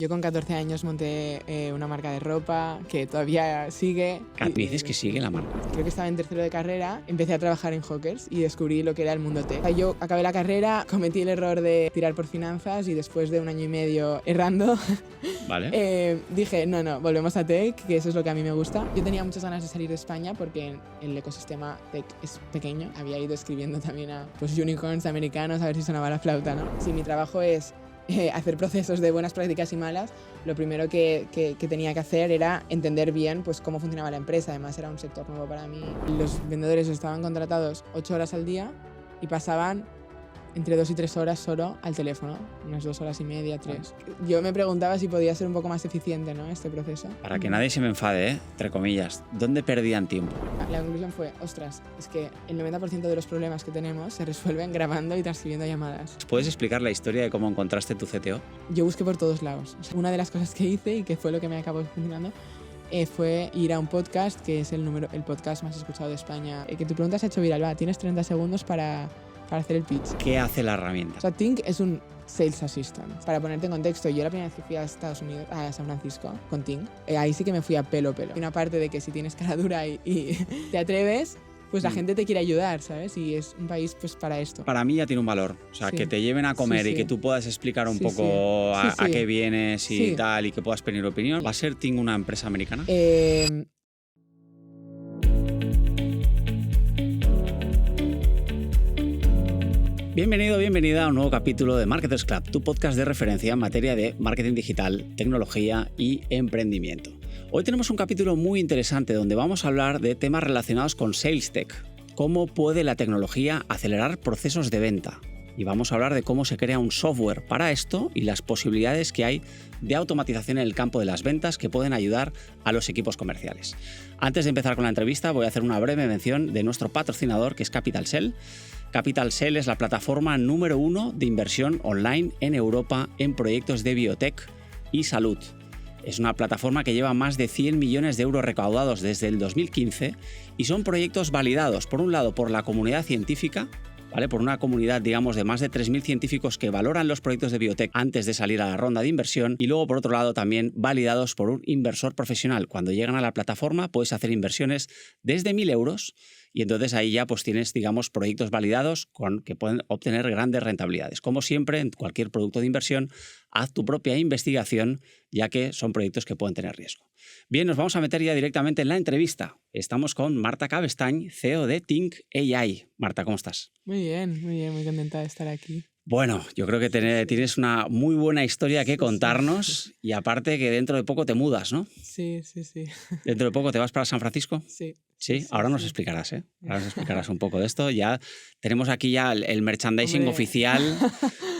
Yo con 14 años monté una marca de ropa que todavía sigue. Me dices que sigue la marca. Creo que estaba en tercero de carrera, empecé a trabajar en Hawkers y descubrí lo que era el mundo tech. O sea, yo acabé la carrera, cometí el error de tirar por finanzas y después de 1 año y medio errando, Vale. dije, no, volvemos a tech, que eso es lo que a mí me gusta. Yo tenía muchas ganas de salir de España porque el ecosistema tech es pequeño. Había ido escribiendo también a unicorns americanos a ver si sonaba la flauta, ¿no? Si mi trabajo es hacer procesos de buenas prácticas y malas, lo primero que tenía que hacer era entender bien pues, cómo funcionaba la empresa. Además era un sector nuevo para mí. Los vendedores estaban contratados 8 horas al día y pasaban entre 2 y 3 horas solo al teléfono, unas 2 horas y media, 3. Yo me preguntaba si podía ser un poco más eficiente, ¿no?, este proceso. Para que nadie se me enfade, entre comillas, ¿dónde perdían tiempo? La conclusión fue, ostras, es que el 90% de los problemas que tenemos se resuelven grabando y transcribiendo llamadas. ¿Puedes explicar la historia de cómo encontraste tu CTO? Yo busqué por todos lados. O sea, una de las cosas que hice y que fue lo que me acabó funcionando fue ir a un podcast que es el podcast más escuchado de España. Que tu pregunta se ha hecho viral, va, tienes 30 segundos para hacer el pitch. ¿Qué hace la herramienta? O sea, Tink es un Sales Assistant. Para ponerte en contexto, yo la primera vez que fui a Estados Unidos, a San Francisco, con Tink, ahí sí que me fui a pelo. Y una parte de que si tienes cara dura y te atreves, pues la gente te quiere ayudar, ¿sabes? Y es un país pues para esto. Para mí ya tiene un valor. O sea, Sí. que te lleven a comer Sí, y sí. que tú puedas explicar un Sí, poco sí. Sí, a sí. qué vienes y Sí. tal, y que puedas pedir opinión. ¿Va a ser Ting una empresa americana? Bienvenida a un nuevo capítulo de Marketers Club, tu podcast de referencia en materia de marketing digital, tecnología y emprendimiento. Hoy tenemos un capítulo muy interesante donde vamos a hablar de temas relacionados con Sales Tech. Cómo puede la tecnología acelerar procesos de venta. Y vamos a hablar de cómo se crea un software para esto y las posibilidades que hay de automatización en el campo de las ventas que pueden ayudar a los equipos comerciales. Antes de empezar con la entrevista, voy a hacer una breve mención de nuestro patrocinador, que es Capital Sell. Capital Sell es la plataforma número 1 de inversión online en Europa en proyectos de biotech y salud. Es una plataforma que lleva más de 100 millones de euros recaudados desde el 2015 y son proyectos validados, por un lado, por la comunidad científica, ¿vale? Por una comunidad, digamos, de más de 3.000 científicos que valoran los proyectos de biotech antes de salir a la ronda de inversión, y luego, por otro lado, también validados por un inversor profesional. Cuando llegan a la plataforma puedes hacer inversiones desde 1.000 euros y entonces ahí ya pues tienes, digamos, proyectos validados que pueden obtener grandes rentabilidades. Como siempre, en cualquier producto de inversión, haz tu propia investigación, ya que son proyectos que pueden tener riesgo. Bien, nos vamos a meter ya directamente en la entrevista. Estamos con Marta Cabestany, CEO de Tink AI. Marta, ¿cómo estás? Muy bien, muy contenta de estar aquí. Bueno, yo creo que tienes una muy buena historia que contarnos y aparte que dentro de poco te mudas, ¿no? Sí. ¿Dentro de poco te vas para San Francisco? Sí. Sí, ahora nos explicarás, ¿eh? Ahora nos explicarás un poco de esto. Ya tenemos aquí ya el merchandising oficial,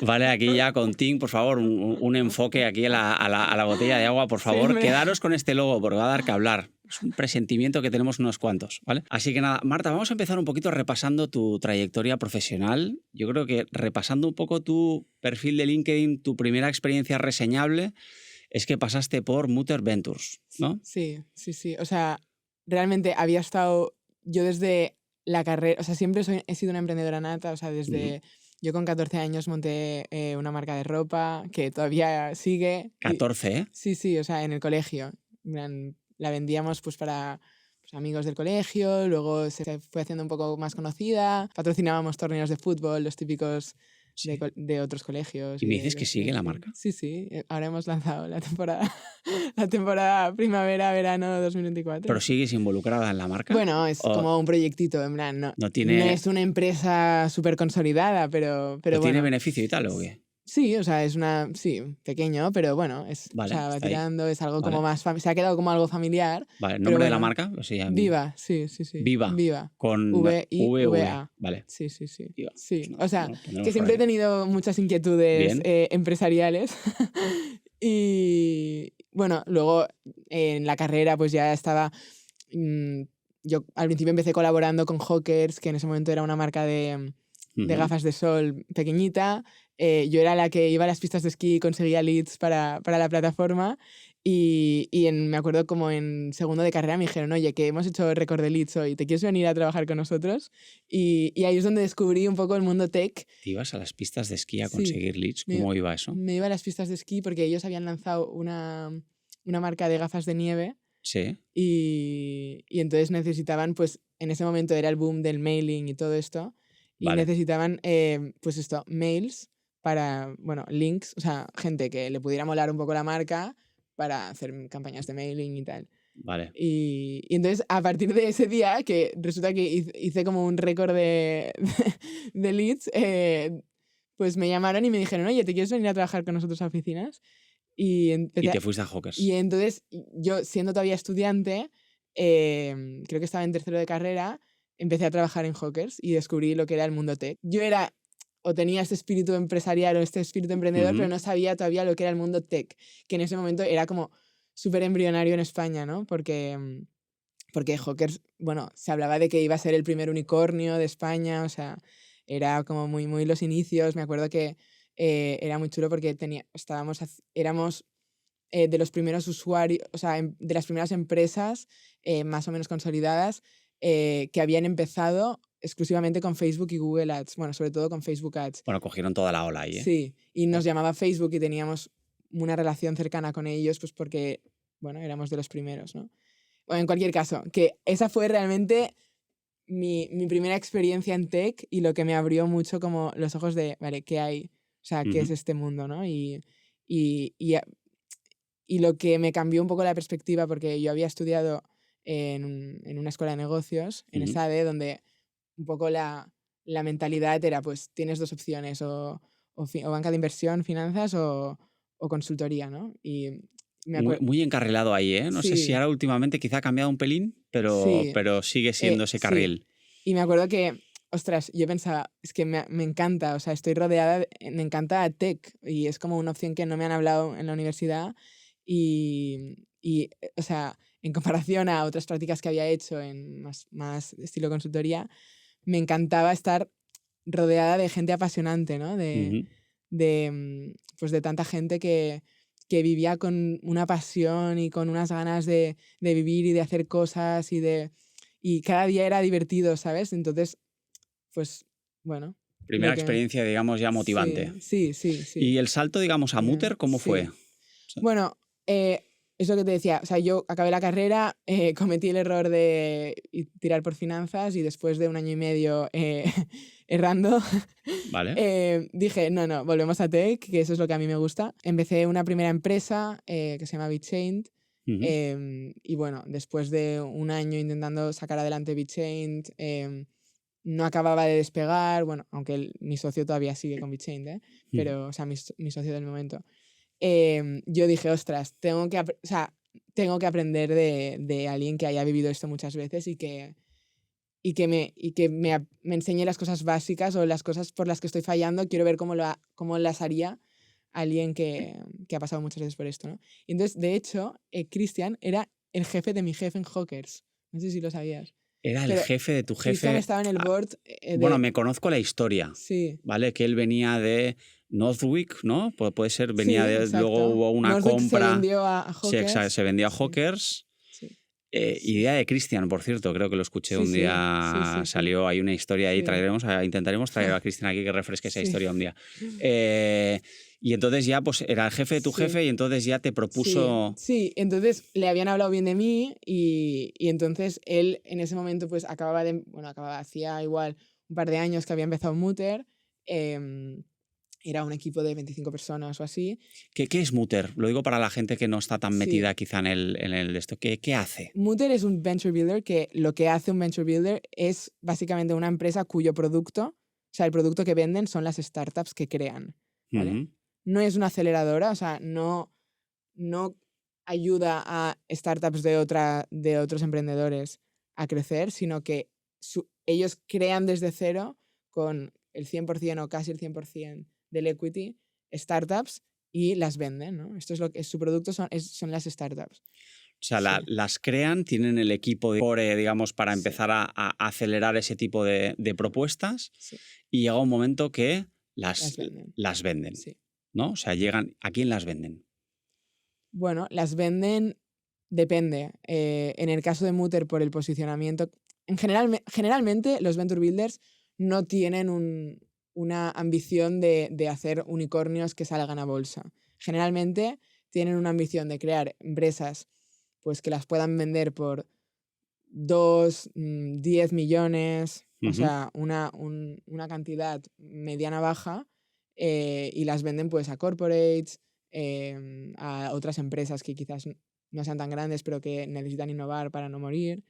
¿vale? Aquí ya con Tink, por favor, un enfoque aquí a la botella de agua, por favor. Sí, Quedaros con este logo porque va a dar que hablar. Es un presentimiento que tenemos unos cuantos, ¿vale? Así que nada, Marta, vamos a empezar un poquito repasando tu trayectoria profesional. Yo creo que repasando un poco tu perfil de LinkedIn, tu primera experiencia reseñable es que pasaste por Mutter Ventures, ¿no? Sí. O sea, realmente había estado yo desde la carrera, o sea, siempre he sido una emprendedora nata, o sea, desde yo con 14 años monté una marca de ropa que todavía sigue. 14, ¿eh? Sí, o sea, en el colegio. La vendíamos pues para amigos del colegio, luego se fue haciendo un poco más conocida, patrocinábamos torneos de fútbol, los típicos de otros colegios. Y me dices que sigue la marca. Sí, ahora hemos lanzado la temporada primavera-verano 2024. ¿Pero sigues involucrada en la marca? Bueno, es como un proyectito, en plan, no es una empresa súper consolidada, pero ¿Pero bueno. tiene beneficio y tal o qué? Sí, o sea, es pequeño, pero bueno, Vale, va tirando, es algo vale. como más, se ha quedado como algo familiar. Vale, ¿el nombre de la marca? O sea, Viva, sí. Viva. Con V-I-V-A. Vale. Sí. Viva. Sí, Pues nada, o sea, pondremos que siempre he por ahí. tenido muchas inquietudes empresariales. Y bueno, luego en la carrera pues ya estaba... yo al principio empecé colaborando con Hawkers, que en ese momento era una marca de gafas de sol pequeñita. yo era la que iba a las pistas de esquí y conseguía leads para la plataforma. Me acuerdo como en segundo de carrera me dijeron, oye, que hemos hecho récord de leads hoy, ¿te quieres venir a trabajar con nosotros? Y ahí es donde descubrí un poco el mundo tech. ¿Te ibas a las pistas de esquí a Sí, conseguir leads? ¿Cómo iba eso? me iba a las pistas de esquí porque ellos habían lanzado una marca de gafas de nieve. Sí. Y entonces necesitaban, pues en ese momento era el boom del mailing y todo esto, y Vale. necesitaban, pues esto, mails para, bueno, links, o sea, gente que le pudiera molar un poco la marca para hacer campañas de mailing y tal. Vale. Y entonces, a partir de ese día, que resulta que hice como un récord de leads, pues me llamaron y me dijeron, oye, ¿te quieres venir a trabajar con nosotros a oficinas? Y te fuiste a Hawkers. Y entonces, yo siendo todavía estudiante, creo que estaba en tercero de carrera, empecé a trabajar en Hawkers y descubrí lo que era el mundo tech. Yo era, o tenía este espíritu empresarial o este espíritu emprendedor, pero no sabía todavía lo que era el mundo tech, que en ese momento era como súper embrionario en España, ¿no? Porque Hawkers, bueno, se hablaba de que iba a ser el primer unicornio de España, o sea, era como muy, muy los inicios. Me acuerdo que era muy chulo porque éramos de los primeros usuarios, o sea, de las primeras empresas más o menos consolidadas que habían empezado exclusivamente con Facebook y Google Ads, bueno, sobre todo con Facebook Ads. Bueno, cogieron toda la ola ahí, ¿eh? Sí, y nos llamaba Facebook y teníamos una relación cercana con ellos, pues porque, bueno, éramos de los primeros, ¿no? Bueno, en cualquier caso, que esa fue realmente mi primera experiencia en tech y lo que me abrió mucho como los ojos de, vale, ¿qué hay? O sea, ¿qué es este mundo, no? Y lo que me cambió un poco la perspectiva, porque yo había estudiado en una escuela de negocios, en ESADE, donde un poco la mentalidad era, pues tienes dos opciones, o banca de inversión, finanzas o consultoría, ¿no? Y muy encarrilado ahí, ¿eh? No sé si ahora últimamente quizá ha cambiado un pelín, pero sigue siendo ese carril. Sí. Y me acuerdo que, ostras, yo pensaba, es que me encanta, o sea, estoy rodeada, me encanta tech y es como una opción que no me han hablado en la universidad y o sea, en comparación a otras prácticas que había hecho en más estilo consultoría, me encantaba estar rodeada de gente apasionante, ¿no? Pues de tanta gente que vivía con una pasión y con unas ganas de vivir y de hacer cosas y cada día era divertido, ¿sabes? Entonces, pues, bueno. Primera experiencia, digamos, ya motivante. Sí. ¿Y el salto, digamos, a Mutter, cómo fue? Bueno, es lo que te decía, o sea, yo acabé la carrera, cometí el error de tirar por finanzas y después de 1 año y medio errando, vale. Dije, no, volvemos a tech, que eso es lo que a mí me gusta. Empecé una primera empresa que se llama BitChain y bueno, después de 1 año intentando sacar adelante BitChain, no acababa de despegar, bueno, aunque mi socio todavía sigue con BitChain, pero, o sea, mi socio del momento. Yo dije, ostras, tengo que aprender de alguien que haya vivido esto muchas veces y que me enseñe las cosas básicas o las cosas por las que estoy fallando. Quiero ver cómo las haría alguien que ha pasado muchas veces por esto, ¿no? Y entonces, de hecho, Cristian era el jefe de mi jefe en Hawkers. No sé si lo sabías. Era el jefe de tu jefe. Cristian estaba en el board. Bueno, me conozco la historia. Sí. ¿Vale? Que él venía de Northwick, ¿no? Puede ser, venía de. Exacto. Luego hubo una Northwick compra. Se vendió a Hawkers. Sí, exacto, se vendió a Hawkers. Idea de Cristian, por cierto, creo que lo escuché un día. Salió ahí una historia ahí. Intentaremos traer a Cristian aquí que refresque esa historia un día. Y entonces ya pues era el jefe de tu jefe y entonces ya te propuso... Sí, entonces le habían hablado bien de mí y entonces él en ese momento pues hacía igual un par de años que había empezado Mutter, era un equipo de 25 personas o así. ¿Qué es Mutter? Lo digo para la gente que no está tan metida quizá en el de esto. ¿Qué hace? Mutter es un venture builder que lo que hace un venture builder es básicamente una empresa cuyo producto, o sea, el producto que venden son las startups que crean, ¿vale? No es una aceleradora, o sea, no ayuda a startups de otros emprendedores a crecer, sino que ellos crean desde cero con el 100% o casi el 100% del equity startups y las venden, ¿no? Esto es lo que su producto son las startups. O sea, las crean, tienen el equipo de core, digamos, para empezar a acelerar ese tipo de propuestas y llega un momento que Las venden. Las venden, Sí. ¿no? O sea, llegan... ¿A quién las venden? Bueno, las venden, depende. En el caso de Mutter, por el posicionamiento... Generalmente los Venture Builders no tienen una ambición de hacer unicornios que salgan a bolsa. Generalmente tienen una ambición de crear empresas pues, que las puedan vender por 2, 10 millones, o sea, una cantidad mediana baja, y las venden pues a corporates, a otras empresas que quizás no sean tan grandes pero que necesitan innovar para no morir.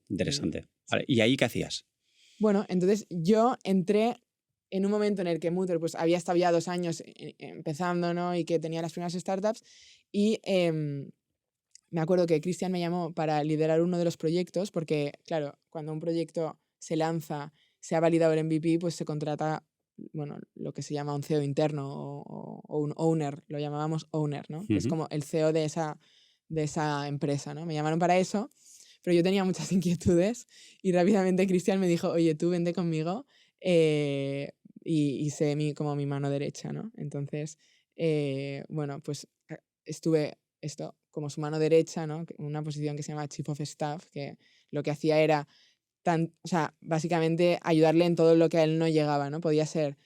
Interesante. Sí. Vale, ¿y ahí qué hacías? Bueno, entonces yo entré en un momento en el que Mutter pues, había estado ya 2 años empezando, ¿no? Y que tenía las primeras startups y... me acuerdo que Christian me llamó para liderar uno de los proyectos porque, claro, cuando un proyecto se lanza, se ha validado el MVP, pues se contrata, bueno, lo que se llama un CEO interno o un owner, lo llamábamos owner, ¿no? Que es como el CEO de esa empresa, ¿no? Me llamaron para eso, pero yo tenía muchas inquietudes y rápidamente Christian me dijo, oye, tú vente conmigo y sé como mi mano derecha, ¿no? Entonces, bueno, pues estuve como su mano derecha, ¿no? Una posición que se llama Chief of Staff, que lo que hacía era, o sea, básicamente ayudarle en todo lo que a él no llegaba, ¿no? Podía ser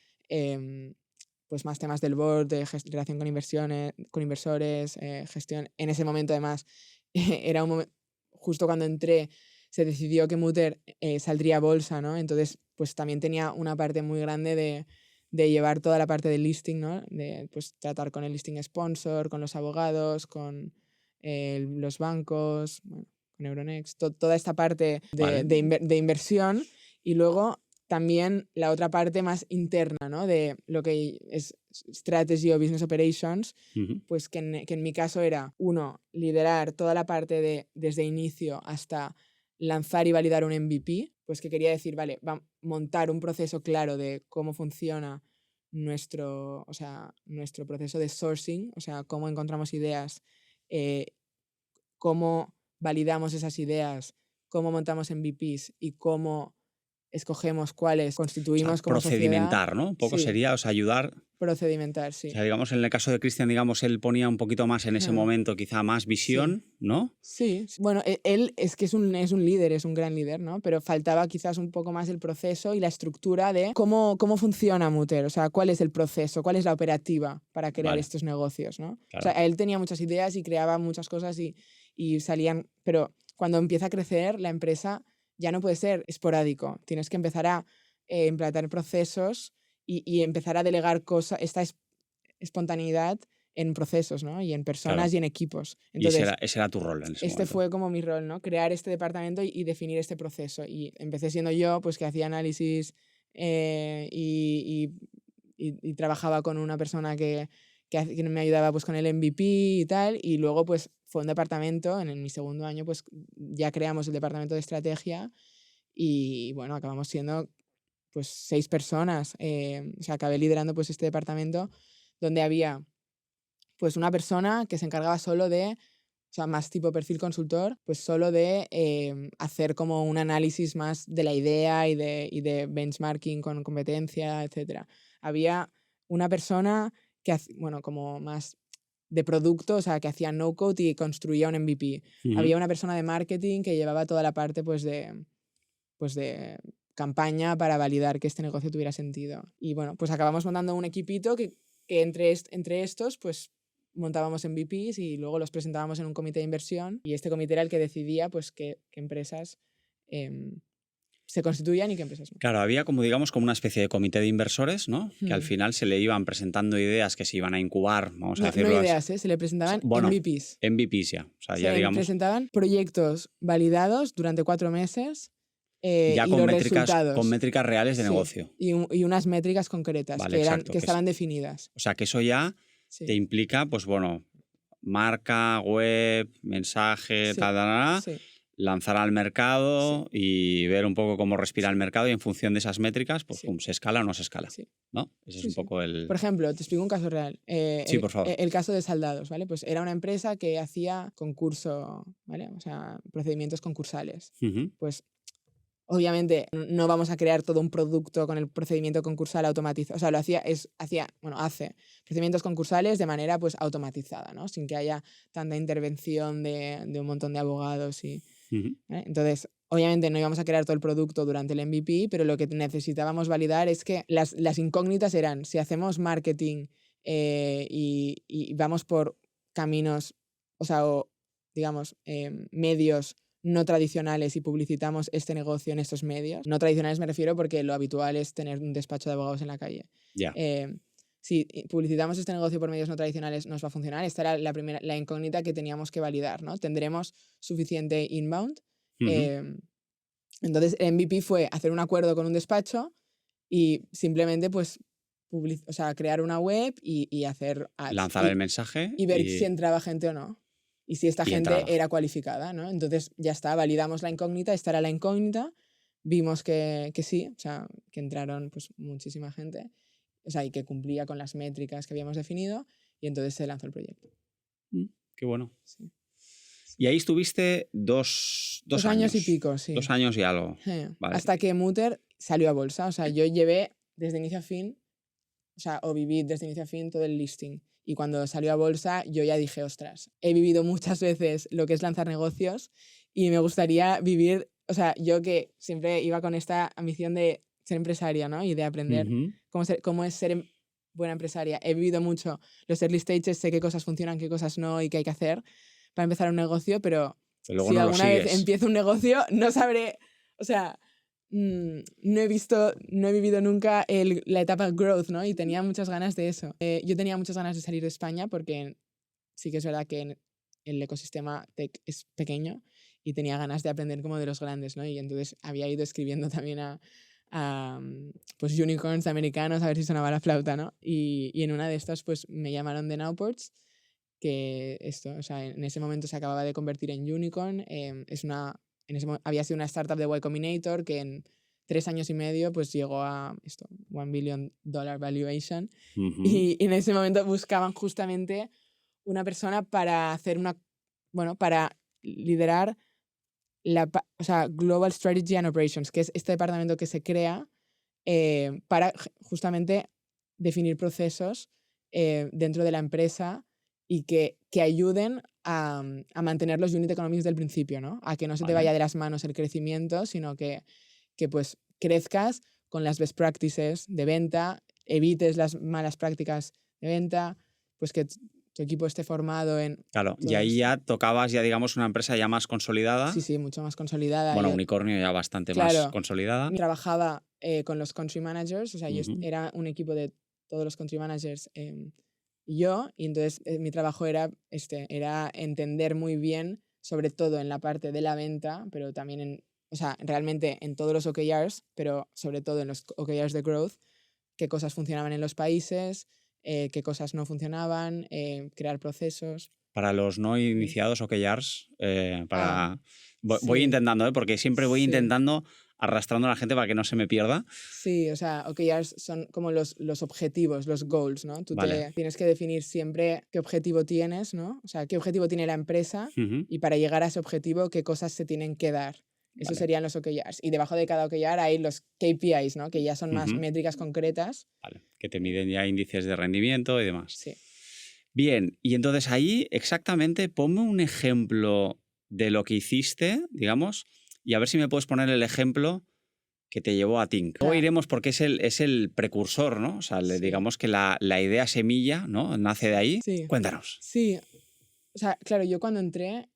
pues más temas del board, de relación con inversores, gestión. En ese momento, además, era un momento, justo cuando entré, se decidió que Mutter saldría a bolsa, ¿no? Entonces, pues también tenía una parte muy grande de llevar toda la parte del listing, ¿no? De pues, tratar con el listing sponsor, con los abogados, con los bancos, bueno, con Euronext, toda esta parte de inversión y luego también la otra parte más interna, ¿no? De lo que es strategy o business operations, pues que en mi caso era, uno, liderar toda la parte de desde inicio hasta lanzar y validar un MVP, pues que quería decir, vale, va a montar un proceso claro de cómo funciona nuestro proceso de sourcing, o sea, cómo encontramos ideas, cómo validamos esas ideas, cómo montamos MVPs y cómo escogemos cuáles constituimos como procedimentar, sociedad. ¿no? Un poco Sí. sería, o sea, ayudar... Procedimentar, sí. O sea, digamos, en el caso de Christian, digamos, él ponía un poquito más en ese momento, quizá más visión, ¿no? Sí, bueno, él es que es un líder, es un gran líder, ¿no? Pero faltaba quizás un poco más el proceso y la estructura de cómo funciona Mutter, o sea, cuál es el proceso, cuál es la operativa para crear estos negocios, ¿no? Claro. O sea, él tenía muchas ideas y creaba muchas cosas y salían, pero cuando empieza a crecer la empresa ya no puede ser esporádico, tienes que empezar a implantar procesos y empezar a delegar cosas, esta espontaneidad en procesos, ¿no? Y en personas y en equipos. Entonces, y ese era tu rol en ese momento. fue como mi rol, ¿no? Crear este departamento y definir este proceso. Y empecé siendo yo, pues que hacía análisis y trabajaba con una persona que me ayudaba pues con el MVP y tal. Y luego pues fue un departamento, en mi segundo año pues ya creamos el departamento de estrategia y bueno, acabamos siendo pues 6 personas. O sea, acabé liderando pues este departamento donde había pues una persona que se encargaba solo de, o sea, más tipo perfil consultor, pues solo de hacer como un análisis más de la idea y de benchmarking con competencia, etc. Había una persona que, bueno, como más de producto, o sea, que hacía no-code y construía un MVP. Había una persona de marketing que llevaba toda la parte pues de campaña para validar que este negocio tuviera sentido. Y bueno, pues acabamos montando un equipito que entre estos, pues montábamos MVPs y luego los presentábamos en un comité de inversión y este comité era el que decidía pues qué empresas se constituían y qué empresas no. Claro, había como digamos como una especie de comité de inversores, ¿no? Que al final se le iban presentando ideas que se iban a incubar, vamos a decirlo. No ideas, se le presentaban MVPs. MVPs ya. O sea, ya digamos. Presentaban proyectos validados durante 4 meses. Ya y con los métricas, resultados. con métricas reales de negocio. Y unas métricas concretas que estaban definidas. O sea, que eso ya te implica, pues bueno, marca, web, mensaje, lanzar al mercado y ver un poco cómo respira el mercado y en función de esas métricas, pues se escala o no se escala. ¿No? Ese es un poco el... Por ejemplo, te explico un caso real. Por favor. El caso de Saldados, ¿vale? Pues era una empresa que hacía concurso, ¿vale? O sea, procedimientos concursales. Pues Obviamente no vamos a crear todo un producto con el procedimiento concursal automatizado. O sea, hace procedimientos concursales de manera pues automatizada, ¿no? Sin que haya tanta intervención de un montón de abogados y... ¿vale? Entonces, obviamente no íbamos a crear todo el producto durante el MVP, pero lo que necesitábamos validar es que las incógnitas eran si hacemos marketing y vamos por caminos, digamos, medios no tradicionales y publicitamos este negocio en estos medios. No tradicionales me refiero porque lo habitual es tener un despacho de abogados en la calle. Ya. Si publicitamos este negocio por medios no tradicionales, ¿nos va a funcionar? Esta era la incógnita que teníamos que validar, ¿no? ¿Tendremos suficiente inbound? Entonces, el MVP fue hacer un acuerdo con un despacho y simplemente pues crear una web y hacer ads. Lanzar el mensaje. Y ver si entraba gente o no. Y si esta gente entraba. era cualificada, ¿no? Entonces ya está, validamos la incógnita, esta era la incógnita, vimos que sí, o sea, que entraron pues muchísima gente, o sea, y que cumplía con las métricas que habíamos definido, y entonces se lanzó el proyecto. Qué bueno. Sí. Y ahí estuviste dos años y pico, sí. 2 años y algo. Vale. Hasta que Mutter salió a bolsa, o sea, yo llevé desde inicio a fin, o viví desde inicio a fin todo el listing. Y cuando salió a bolsa, yo ya dije, ostras, he vivido muchas veces lo que es lanzar negocios y me gustaría vivir, o sea, yo que siempre iba con esta ambición de ser empresaria, ¿no? Y de aprender cómo es ser buena empresaria. He vivido mucho los early stages, sé qué cosas funcionan, qué cosas no y qué hay que hacer para empezar un negocio, pero luego si no alguna vez empiezo un negocio, no sabré, o sea... no he vivido nunca la etapa growth, ¿no? Y tenía muchas ganas de eso. Yo tenía muchas ganas de salir de España porque sí que es verdad que el ecosistema tech es pequeño y tenía ganas de aprender como de los grandes, ¿no? Y entonces había ido escribiendo también a pues unicorns americanos a ver si sonaba la flauta, ¿no? Y en una de estas pues me llamaron de Nowports, que o sea, en ese momento se acababa de convertir en unicorn, había sido una startup de Y Combinator que en 3 años y medio pues llegó a $1 billion valuation. Y en ese momento buscaban justamente una persona para hacer para liderar Global Strategy and Operations, que es este departamento que se crea para justamente definir procesos dentro de la empresa y que ayuden a mantener los unit economics del principio, ¿no? A que no se te vaya de las manos el crecimiento, sino que pues crezcas con las best practices de venta, evites las malas prácticas de venta, pues que tu equipo esté formado en... Claro, y ahí ya tocabas digamos una empresa ya más consolidada. Sí, mucho más consolidada. Bueno, Unicornio ya bastante más consolidada. Trabajaba con los country managers, o sea, yo era un equipo de todos los country managers y entonces mi trabajo era entender muy bien, sobre todo en la parte de la venta, pero también realmente en todos los OKRs, pero sobre todo en los OKRs de growth, qué cosas funcionaban en los países, qué cosas no funcionaban, crear procesos. Para los no iniciados, OKRs, voy intentando, porque siempre voy intentando arrastrando a la gente para que no se me pierda. Sí, o sea, OKRs son como los objetivos, los goals, ¿no? Tú tienes que definir siempre qué objetivo tienes, ¿no? O sea, qué objetivo tiene la empresa y para llegar a ese objetivo, qué cosas se tienen que dar. Esos serían los OKRs. Y debajo de cada OKR hay los KPIs, ¿no? Que ya son más métricas concretas. Vale, que te miden ya índices de rendimiento y demás. Sí. Bien, y entonces ahí exactamente ponme un ejemplo de lo que hiciste, digamos, y a ver si me puedes poner el ejemplo que te llevó a Tink. Luego iremos porque es el precursor, ¿no? O sea, digamos que la idea semilla, ¿no? Nace de ahí. Sí. Cuéntanos. Sí. O sea, claro, yo cuando entré,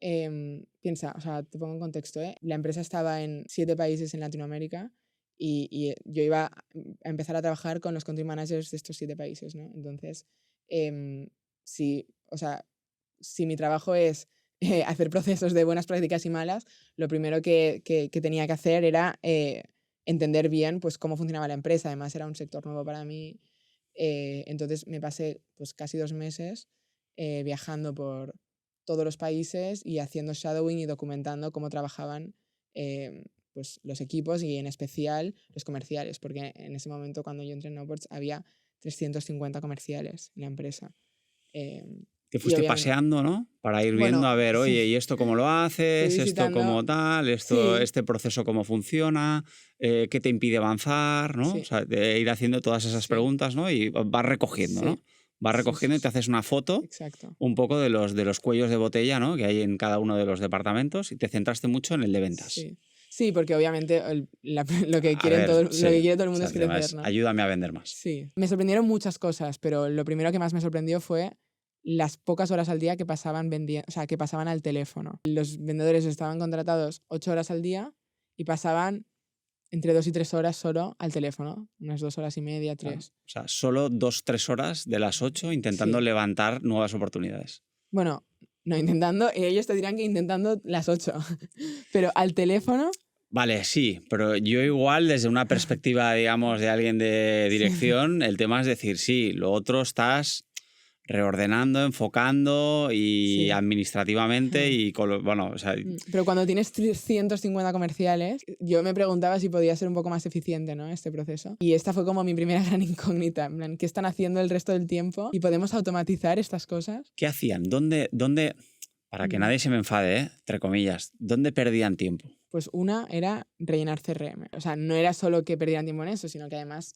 piensa, o sea, te pongo en contexto, la empresa estaba en 7 países en Latinoamérica y yo iba a empezar a trabajar con los country managers de estos 7 países, ¿no? Entonces, si mi trabajo es hacer procesos de buenas prácticas y malas, lo primero que tenía que hacer era entender bien pues, cómo funcionaba la empresa. Además, era un sector nuevo para mí. Entonces, me pasé pues, casi 2 meses viajando por todos los países y haciendo shadowing y documentando cómo trabajaban pues, los equipos y en especial los comerciales, porque en ese momento cuando yo entré en Nowports había 350 comerciales en la empresa. Te fuiste paseando, ¿no? Para ir viendo, a ver, oye, ¿y esto cómo lo haces? ¿Esto cómo tal? ¿Este proceso cómo funciona? ¿Qué te impide avanzar? ¿No? Sí. O sea, de ir haciendo todas esas preguntas, ¿no? Y vas recogiendo, ¿no? Vas recogiendo y te haces una foto. Exacto. Un poco de los cuellos de botella, ¿no? Que hay en cada uno de los departamentos y te centraste mucho en el de ventas. Sí, porque obviamente lo que quiere todo el mundo es crecer, ¿no? Ayúdame a vender más. Sí. Me sorprendieron muchas cosas, pero lo primero que más me sorprendió fue las pocas horas al día que pasaban vendiendo, o sea, que pasaban al teléfono. Los vendedores estaban contratados 8 horas al día y pasaban entre 2 y 3 horas solo al teléfono, unas 2 horas y media, 3. Claro. O sea, solo 2-3 horas de las 8 intentando levantar nuevas oportunidades. Bueno, no intentando, ellos te dirán que intentando las 8, pero al teléfono... Vale, sí, pero yo igual desde una perspectiva, digamos, de alguien de dirección, el tema es decir, sí, lo otro estás reordenando, enfocando y administrativamente y bueno, o sea... Pero cuando tienes 350 comerciales, yo me preguntaba si podía ser un poco más eficiente, ¿no? Este proceso. Y esta fue como mi primera gran incógnita, en plan, ¿qué están haciendo el resto del tiempo? ¿Y podemos automatizar estas cosas? ¿Qué hacían? ¿Dónde para que nadie se me enfade, entre comillas, ¿dónde perdían tiempo? Pues una era rellenar CRM. O sea, no era solo que perdieran tiempo en eso, sino que además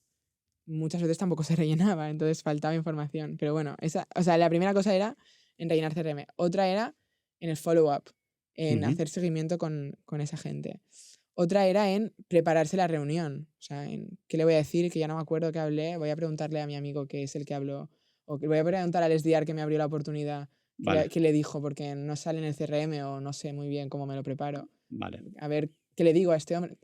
muchas veces tampoco se rellenaba, entonces faltaba información. Pero bueno, la primera cosa era en rellenar CRM. Otra era en el follow-up, en hacer seguimiento con esa gente. Otra era en prepararse la reunión. O sea, en qué le voy a decir, que ya no me acuerdo qué hablé, voy a preguntarle a mi amigo que es el que habló, o que voy a preguntar al SDR que me abrió la oportunidad, qué le dijo, porque no sale en el CRM o no sé muy bien cómo me lo preparo. Vale. A ver qué le digo a este hombre.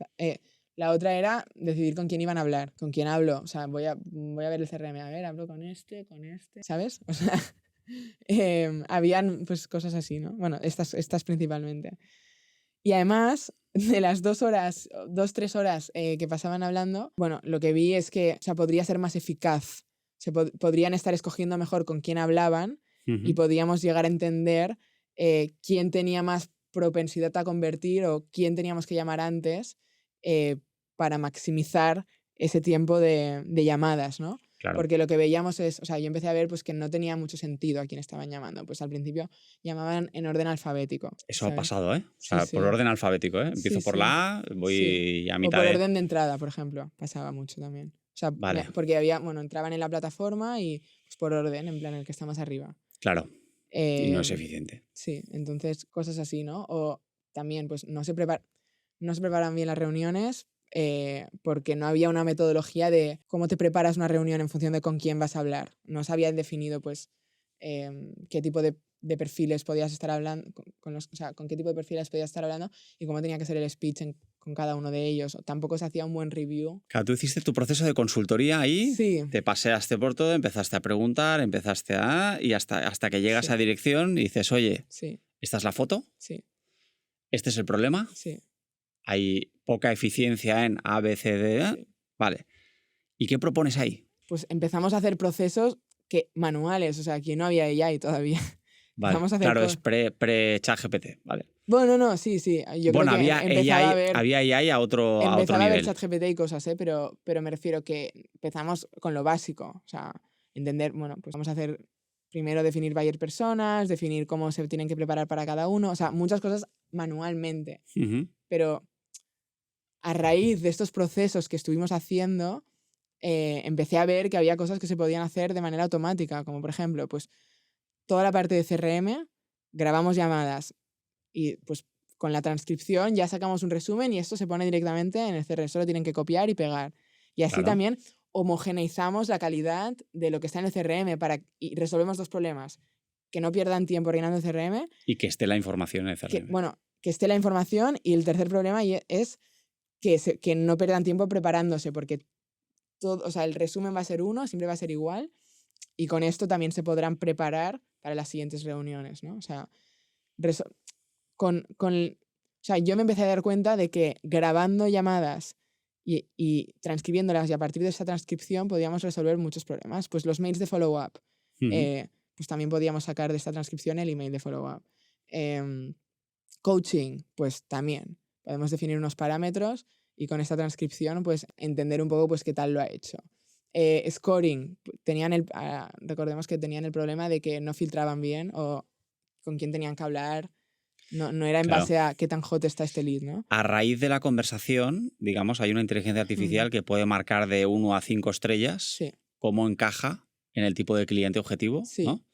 La otra era decidir con quién iban a hablar, con quién hablo. O sea, voy a ver el CRM, a ver, hablo con este, ¿sabes? O sea, habían pues cosas así, ¿no? Bueno, estas principalmente. Y además, de las 2-3 horas que pasaban hablando, bueno, lo que vi es que, o sea, podría ser más eficaz. Podrían estar escogiendo mejor con quién hablaban y podíamos llegar a entender quién tenía más propensidad a convertir o quién teníamos que llamar antes para maximizar ese tiempo de llamadas, ¿no? Claro. Porque lo que veíamos es, o sea, yo empecé a ver pues que no tenía mucho sentido a quién estaban llamando. Pues al principio llamaban en orden alfabético. Eso ¿sabes? Ha pasado, ¿eh? O sea, por orden alfabético, ¿eh? Empiezo por la A, voy a mitad o por orden de entrada, por ejemplo. Pasaba mucho también. O sea, vale. Porque entraban en la plataforma y pues, por orden, en plan el que está más arriba. Claro. Y no es eficiente. Sí, entonces cosas así, ¿no? O también, pues no se preparan bien las reuniones porque no había una metodología de cómo te preparas una reunión en función de con quién vas a hablar. No se habían definido, pues, qué tipo de perfiles podías estar hablando, con qué tipo de perfiles podías estar hablando y cómo tenía que ser el speech con cada uno de ellos. Tampoco se hacía un buen review. Claro, tú hiciste tu proceso de consultoría ahí, te paseaste por todo, empezaste a preguntar, y hasta que llegas a dirección y dices, oye, ¿esta es la foto? Sí. ¿Este es el problema? Sí. Hay poca eficiencia en A, B, C, D. Sí. Vale. ¿Y qué propones ahí? Pues empezamos a hacer procesos manuales, o sea, aquí no había AI todavía. Vale, claro, es pre-ChatGPT, ¿vale? Bueno, no, sí. Yo creo que había AI a otro nivel. Empezaba a ver ChatGPT y cosas, pero me refiero que empezamos con lo básico, o sea, entender, bueno, pues vamos a hacer primero definir buyer personas, definir cómo se tienen que preparar para cada uno, o sea, muchas cosas manualmente. Pero a raíz de estos procesos que estuvimos haciendo, empecé a ver que había cosas que se podían hacer de manera automática, como por ejemplo, pues toda la parte de CRM, grabamos llamadas y pues con la transcripción ya sacamos un resumen y esto se pone directamente en el CRM, solo tienen que copiar y pegar. Y así también homogeneizamos la calidad de lo que está en el CRM y resolvemos dos problemas, que no pierdan tiempo rellenando el CRM. Y que esté la información en el CRM. Que esté la información, y el tercer problema es que no pierdan tiempo preparándose, porque el resumen va a ser uno, siempre va a ser igual, y con esto también se podrán preparar para las siguientes reuniones, ¿no? O sea, yo me empecé a dar cuenta de que grabando llamadas y transcribiéndolas, y a partir de esa transcripción podíamos resolver muchos problemas. Pues los mails de follow-up, pues también podíamos sacar de esta transcripción el email de follow-up. Coaching, pues también podemos definir unos parámetros y con esta transcripción pues entender un poco pues qué tal lo ha hecho. Scoring, recordemos que tenían el problema de que no filtraban bien o con quién tenían que hablar. No era en Claro. base a qué tan hot está este lead, ¿no? A raíz de la conversación, digamos, hay una inteligencia artificial que puede marcar de 1 a 5 estrellas Sí, cómo encaja en el tipo de cliente objetivo, sí. ¿no?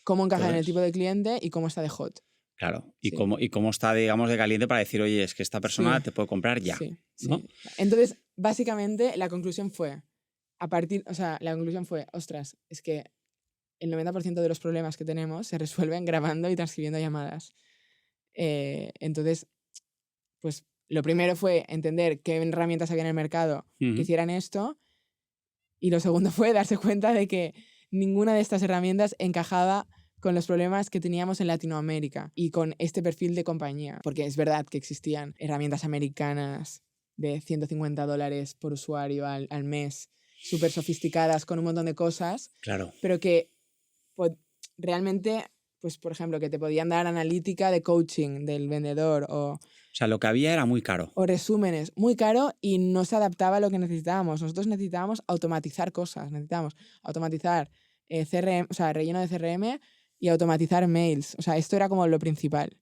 Cómo encaja en el Entonces, tipo de cliente y cómo está de hot. claro. Sí. Y cómo está, digamos, de caliente para decir, oye, es que esta persona Sí. te puede comprar ya. Sí, sí. ¿no? Entonces, básicamente, la conclusión fue, ostras, es que el 90% de los problemas que tenemos se resuelven grabando y transcribiendo llamadas. Entonces, pues lo primero fue entender qué herramientas había en el mercado que Ujú. hicieran esto, y lo segundo fue darse cuenta de que ninguna de estas herramientas encajaba con los problemas que teníamos en Latinoamérica y con este perfil de compañía. Porque es verdad que existían herramientas americanas de $150 por usuario al mes, súper sofisticadas, con un montón de cosas, Claro. pero que realmente, pues por ejemplo, que te podían dar analítica de coaching del vendedor O sea, lo que había era muy caro. o resúmenes, muy caro, y no se adaptaba a lo que necesitábamos. Nosotros necesitábamos automatizar cosas, necesitábamos automatizar CRM, o sea, relleno de CRM y automatizar mails. O sea, esto era como lo principal.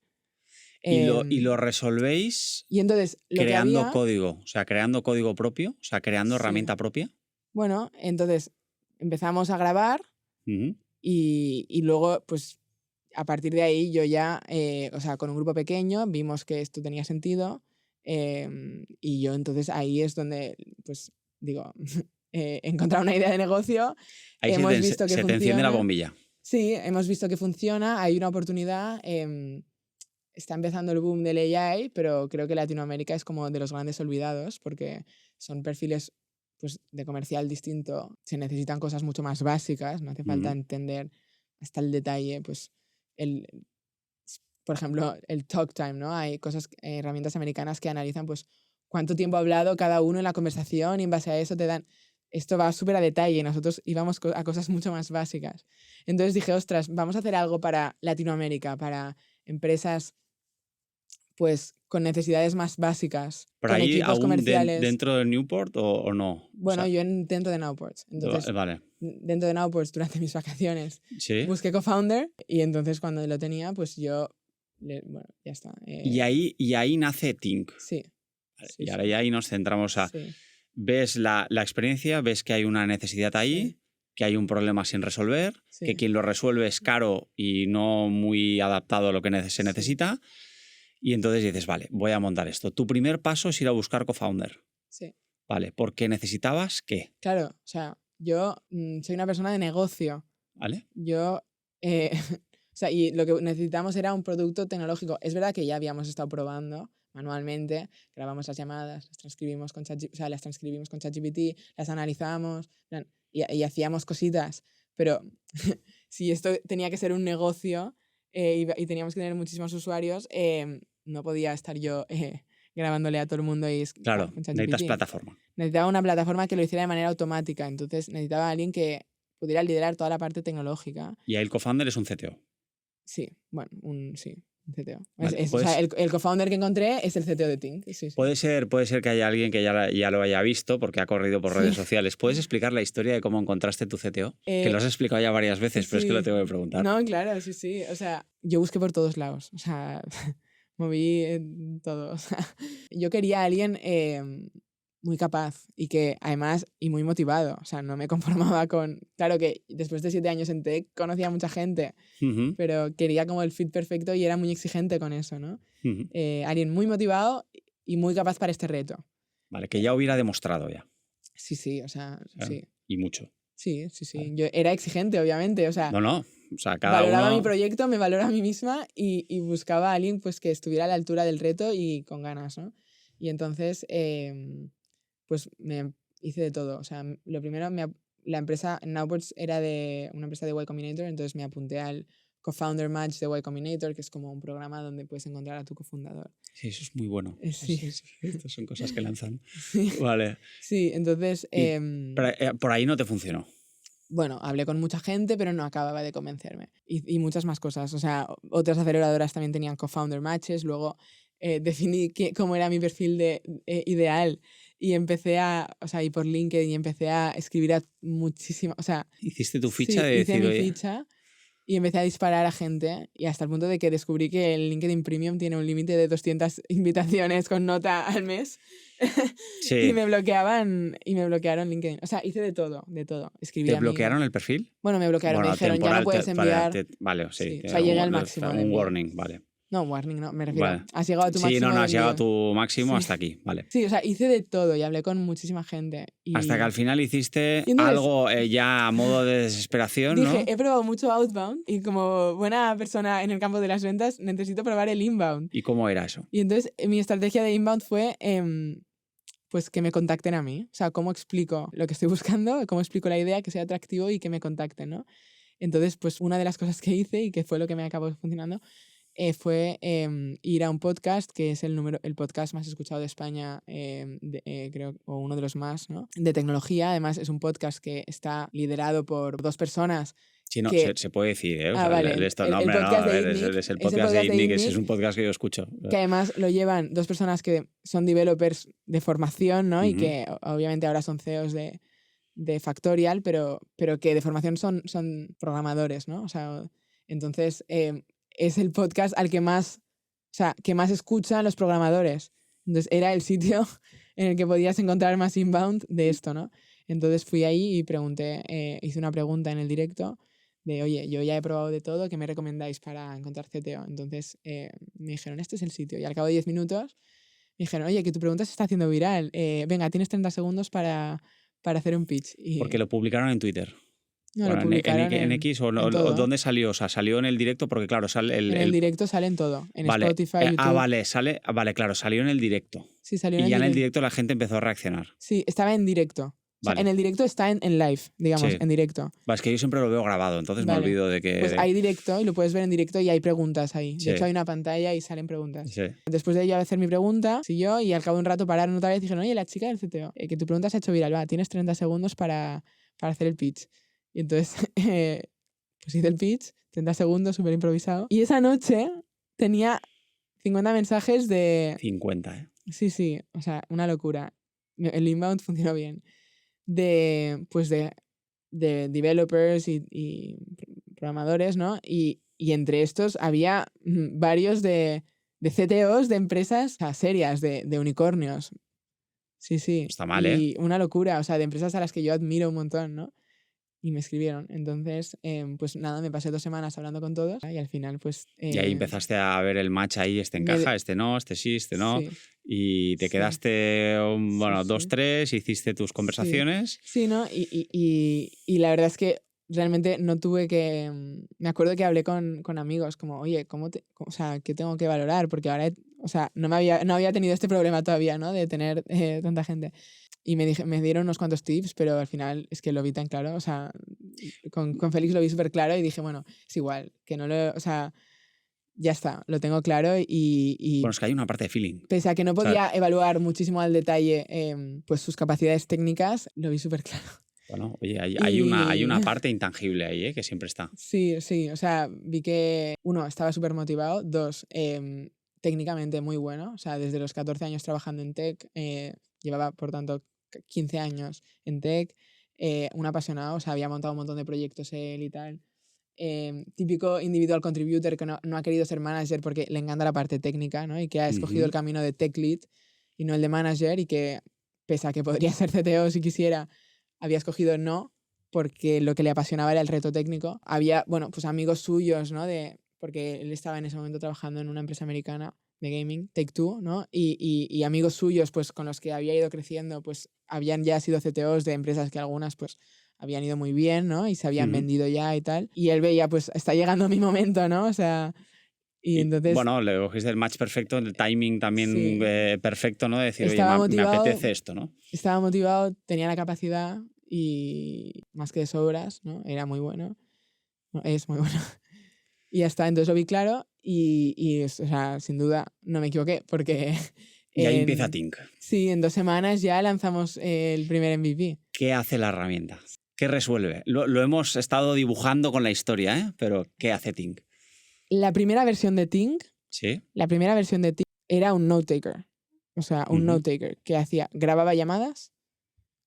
Y lo Em, resolvéis y entonces, lo que creando había... código, o sea, creando código propio, o sea, creando Sí. herramienta propia. Bueno, entonces empezamos a grabar Ujú. y luego, pues, a partir de ahí yo ya, o sea, con un grupo pequeño vimos que esto tenía sentido, y yo entonces ahí es donde, pues, digo, he encontrado una idea de negocio, Ahí hemos visto que se te enciende la funciona. bombilla. Sí, hemos visto que funciona, hay una oportunidad, está empezando el boom del AI, pero creo que Latinoamérica es como de los grandes olvidados porque son perfiles, pues, de comercial distinto, se necesitan cosas mucho más básicas, no hace falta Ujú. entender hasta el detalle, pues, el, por ejemplo, el talk time, ¿no? Hay herramientas americanas que analizan, pues, cuánto tiempo ha hablado cada uno en la conversación y en base a eso te dan... Esto va súper a detalle, nosotros íbamos a cosas mucho más básicas. Entonces dije, ostras, vamos a hacer algo para Latinoamérica, para empresas, pues, con necesidades más básicas, ¿Por con ahí equipos aún comerciales. dentro de Newport o no? O Bueno, sea, yo dentro de Nowports. Entonces, vale. dentro de Nowports, durante mis vacaciones, Sí. busqué co-founder y entonces cuando lo tenía, pues yo, bueno, ya está. Y ahí nace Tink. Sí. Vale, Sí, y ahora sí. ya ahí nos centramos a... Sí, Ves la experiencia, ves que hay una necesidad ahí, sí, que hay un problema sin resolver, sí. que quien lo resuelve es caro y no muy adaptado a lo que se Sí. necesita. Y entonces dices, vale, voy a montar esto. Tu primer paso es ir a buscar co-founder. Sí. Vale, porque necesitabas qué, Claro, o sea, yo soy una persona de negocio. ¿vale? Yo, o sea, y lo que necesitamos era un producto tecnológico. Es verdad que ya habíamos estado probando manualmente, grabamos las llamadas, las transcribimos con ChatGPT, las analizamos y hacíamos cositas, pero si esto tenía que ser un negocio y teníamos que tener muchísimos usuarios, no podía estar yo grabándole a todo el mundo Claro, con necesitas ChatGPT. plataforma. Necesitaba una plataforma que lo hiciera de manera automática, entonces necesitaba a alguien que pudiera liderar toda la parte tecnológica. Y ahí el co-founder es un CTO. Sí, bueno, un CTO. Vale, O sea, el co-founder que encontré es el CTO de Tink. Sí, sí. puede ser que haya alguien que ya lo haya visto porque ha corrido por redes sociales. ¿Puedes explicar la historia de cómo encontraste tu CTO? Que lo has explicado ya varias veces, sí, pero es que lo sí. tengo que preguntar. No, claro, sí, sí. O sea, yo busqué por todos lados. O sea, moví todo. O sea, yo quería a alguien muy capaz y muy motivado. O sea, no me conformaba con... Claro que después de 7 años en tech conocía a mucha gente, Ujú, pero quería como el fit perfecto y era muy exigente con eso, ¿no? ujú. Alguien muy motivado y muy capaz para este reto. Vale, que ya hubiera demostrado ya. Sí, sí, o sea, ¿Sabes? sí. Y mucho. Sí, sí, sí. Vale. Yo era exigente, obviamente. O sea, No. O sea, cada valoraba mi uno... proyecto, me valoraba a mí misma y buscaba a alguien, pues, que estuviera a la altura del reto y con ganas, ¿no? Y entonces, pues me hice de todo. O sea, lo primero, la empresa Nowports era una empresa de Y Combinator, entonces me apunté al Co-Founder Match de Y Combinator, que es como un programa donde puedes encontrar a tu cofundador. Sí, eso es muy bueno. Sí. Estas son cosas que lanzan. Sí. Vale. Sí, entonces... Por ahí no te funcionó. Bueno, hablé con mucha gente, pero no acababa de convencerme. Y muchas más cosas. O sea, otras aceleradoras también tenían co-founder matches. Luego definí cómo era mi perfil ideal y empecé y por LinkedIn y empecé a escribir a muchísima, Hiciste tu ficha de hice decir, mi oye, ficha y empecé a disparar a gente y hasta el punto de que descubrí que el LinkedIn Premium tiene un límite de 200 invitaciones con nota al mes y sí, me bloquearon LinkedIn. O sea, hice de todo. Escribí ¿te a mí. bloquearon el perfil? Bueno, me bloquearon, me Bueno, dijeron, ya temporal, no puedes enviar. vale, sí. Sí, o sea, llegué al máximo de Un envío. warning, vale. No, warning, no, me refiero. Vale. Has llegado a tu máximo. Sí, no, has llegado a envío. tu máximo Sí. hasta aquí, vale. Sí, o sea, hice de todo y hablé con muchísima gente. Hasta que al final hiciste Y entonces, algo ya a modo de desesperación, dije, ¿no? he probado mucho outbound y como buena persona en el campo de las ventas necesito probar el inbound. ¿Y cómo era eso? Y entonces mi estrategia de inbound fue pues que me contacten a mí. O sea, cómo explico lo que estoy buscando, cómo explico la idea, que sea atractivo y que me contacten, ¿no? Entonces, pues una de las cosas que hice y que fue lo que me acabó funcionando fue ir a un podcast que es el podcast más escuchado de España, creo, o uno de los más, ¿no? De tecnología. Además, es un podcast que está liderado por 2 personas. Sí, no, que... se puede decir, ¿eh? O vale. El podcast de Ignic, es el podcast de Ignic, ese es un podcast que yo escucho. Que además lo llevan 2 personas que son developers de formación, ¿no? Y que obviamente ahora son CEOs de Factorial, pero que de formación son programadores, ¿no? O sea, entonces es el podcast al que más escuchan los programadores. Entonces era el sitio en el que podías encontrar más inbound de esto, ¿no? Entonces fui ahí y pregunté, hice una pregunta en el directo de, oye, yo ya he probado de todo, ¿qué me recomendáis para encontrar CTO? Entonces me dijeron, este es el sitio. Y al cabo de 10 minutos me dijeron, oye, que tu pregunta se está haciendo viral. Venga, tienes 30 segundos para hacer un pitch. Porque lo publicaron en Twitter. No, bueno, lo publicaron en X o ¿dónde salió? O sea, salió en el directo porque, claro, sale en el directo sale en todo. En Spotify, YouTube. Vale, claro, salió en el directo. Sí, salió y ya en el directo la gente empezó a reaccionar. Sí, estaba en directo. O sea, en el directo está en live, digamos, en directo. Es que yo siempre lo veo grabado, entonces me olvido de que... Pues hay directo y lo puedes ver en directo y hay preguntas ahí. De hecho, hay una pantalla y salen preguntas. Sí. Después de yo hacer mi pregunta, siguió y al cabo de un rato pararon otra vez y dijeron, oye, la chica del CTO, que tu pregunta se ha hecho viral, va, tienes 30 segundos para hacer el pitch. Y entonces, pues hice el pitch, 30 segundos, súper improvisado. Y esa noche tenía 50 mensajes de... 50, ¿eh? Sí, o sea, una locura. El inbound funcionó bien. De developers y programadores, ¿no? Y entre estos había varios de CTOs de empresas serias, de unicornios. Sí. Está mal, y una locura, o sea, de empresas a las que yo admiro un montón, ¿no? Y me escribieron. Entonces, pues nada, me pasé 2 semanas hablando con todos y al final, pues... y ahí empezaste a ver el match ahí, este encaja, este no, este sí, este no. Sí. Y te quedaste, 2, 3, hiciste tus conversaciones. Sí, ¿no? Y la verdad es que realmente no tuve que... Me acuerdo que hablé con amigos como, oye, ¿qué tengo que valorar? Porque ahora, no había tenido este problema todavía, ¿no? De tener tanta gente. Y me dieron unos cuantos tips, pero al final es que lo vi tan claro. O sea, con Félix lo vi súper claro y dije, bueno, es igual, que no lo... O sea, ya está, lo tengo claro y... Bueno, es que hay una parte de feeling. Pese a que no podía evaluar muchísimo al detalle pues sus capacidades técnicas, lo vi súper claro. Bueno, oye, hay una parte intangible ahí, que siempre está. Sí, o sea, vi que, 1, estaba súper motivado, 2, técnicamente muy bueno. O sea, desde los 14 años trabajando en tech, llevaba, por tanto, 15 años en tech, un apasionado, o sea, había montado un montón de proyectos él y tal. Típico individual contributor que no ha querido ser manager porque le encanta la parte técnica, ¿no? Y que ha escogido el camino de tech lead y no el de manager y que, pese a que podría ser CTO si quisiera, había escogido no porque lo que le apasionaba era el reto técnico. Había, bueno, pues amigos suyos, ¿no? Porque él estaba en ese momento trabajando en una empresa americana de gaming, Take-Two, ¿no? Y amigos suyos, pues con los que había ido creciendo, pues habían ya sido CTOs de empresas que algunas, pues habían ido muy bien, ¿no? Y se habían vendido ya y tal. Y él veía, pues está llegando mi momento, ¿no? O sea... Y entonces... Bueno, le cogiste el match perfecto, el timing también perfecto, ¿no? De decir, estaba oye, me apetece esto, ¿no? Estaba motivado, tenía la capacidad y más que de sobras, ¿no? Era muy bueno. No, es muy bueno. Y ya está, entonces lo vi claro y o sea, sin duda no me equivoqué porque... Y ahí empieza Tink. Sí, en 2 semanas ya lanzamos el primer MVP. ¿Qué hace la herramienta? ¿Qué resuelve? Lo hemos estado dibujando con la historia, ¿eh? Pero ¿qué hace Tink? La primera versión de Tink, ¿Sí? era un note taker, o sea, un note-taker que grababa llamadas,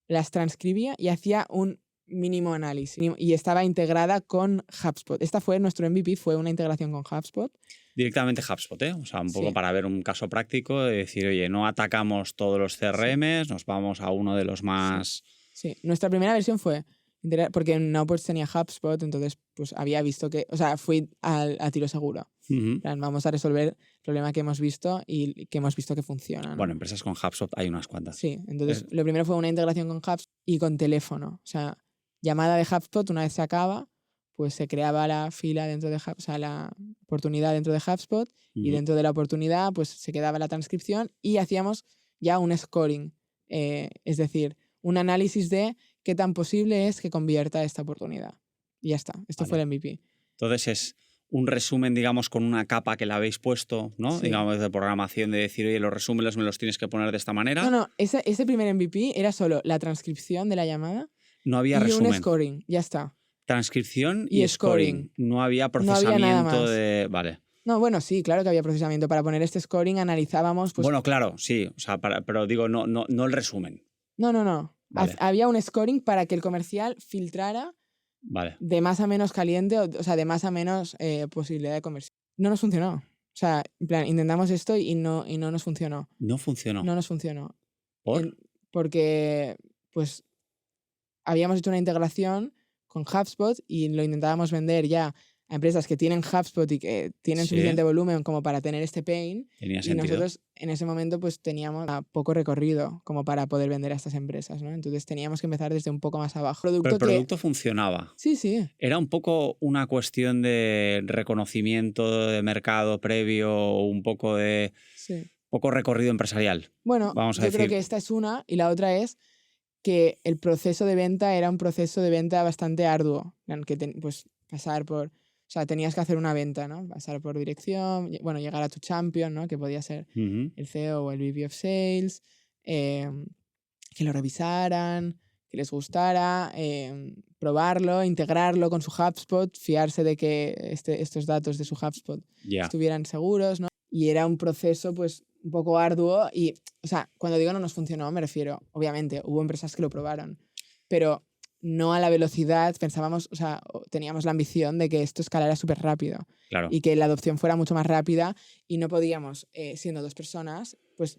las transcribía y hacía un mínimo análisis. Y estaba integrada con HubSpot. Esta fue nuestro MVP, fue una integración con HubSpot. Directamente HubSpot, ¿eh? O sea, un poco Sí. para ver un caso práctico de decir, oye, no atacamos todos los CRMs, nos vamos a uno de los más... Sí, nuestra primera versión fue porque en Nowports tenía HubSpot, entonces pues había visto que, o sea, fui a tiro seguro. En plan, vamos a resolver el problema que hemos visto y que hemos visto que funciona, ¿no? Bueno, empresas con HubSpot hay unas cuantas. Sí, entonces lo primero fue una integración con HubSpot y con teléfono. O sea, llamada de HubSpot, una vez se acaba, pues se creaba la fila dentro de HubSpot, o sea, la oportunidad dentro de HubSpot y dentro de la oportunidad pues se quedaba la transcripción y hacíamos ya un scoring, es decir, un análisis de qué tan posible es que convierta esta oportunidad. Y ya está, esto fue el MVP. Entonces es un resumen, digamos, con una capa que le habéis puesto, ¿no? Sí. Digamos, de programación, de decir, oye, los resúmenes me los tienes que poner de esta manera. No, ese primer MVP era solo la transcripción de la llamada no había y resumen. un scoring, ya está. Transcripción y scoring. No había procesamiento no había nada más. de... Vale. No, bueno, sí, claro que había procesamiento. Para poner este scoring analizábamos... Pues... Bueno, claro, sí. O sea, pero digo, no el resumen. No. Vale. Había un scoring para que el comercial filtrara de más a menos caliente, o sea, de más a menos posibilidad de conversión. No nos funcionó. O sea, en plan, intentamos esto y no nos funcionó. No funcionó. No nos funcionó. ¿Por? Porque, pues, habíamos hecho una integración con HubSpot y lo intentábamos vender ya a empresas que tienen HubSpot y que tienen suficiente volumen como para tener este pain. Tenía y sentido. Nosotros en ese momento pues teníamos poco recorrido como para poder vender a estas empresas, ¿no? Entonces teníamos que empezar desde un poco más abajo. Pero el producto funcionaba. Sí. Era un poco una cuestión de reconocimiento de mercado previo, un poco de poco recorrido empresarial. Bueno, yo creo que esta es una y la otra es que el proceso de venta era un proceso de venta bastante arduo, que pues pasar por... O sea, tenías que hacer una venta, ¿no? Pasar por dirección, bueno, llegar a tu champion, ¿no? Que podía ser el CEO o el VP of Sales, que lo revisaran, que les gustara, probarlo, integrarlo con su HubSpot, fiarse de que estos datos de su HubSpot estuvieran seguros, ¿no? Y era un proceso, pues, un poco arduo y, o sea, cuando digo no nos funcionó, me refiero, obviamente, hubo empresas que lo probaron, pero... no a la velocidad, pensábamos, o sea, teníamos la ambición de que esto escalara súper rápido y que la adopción fuera mucho más rápida y no podíamos, siendo 2 personas, pues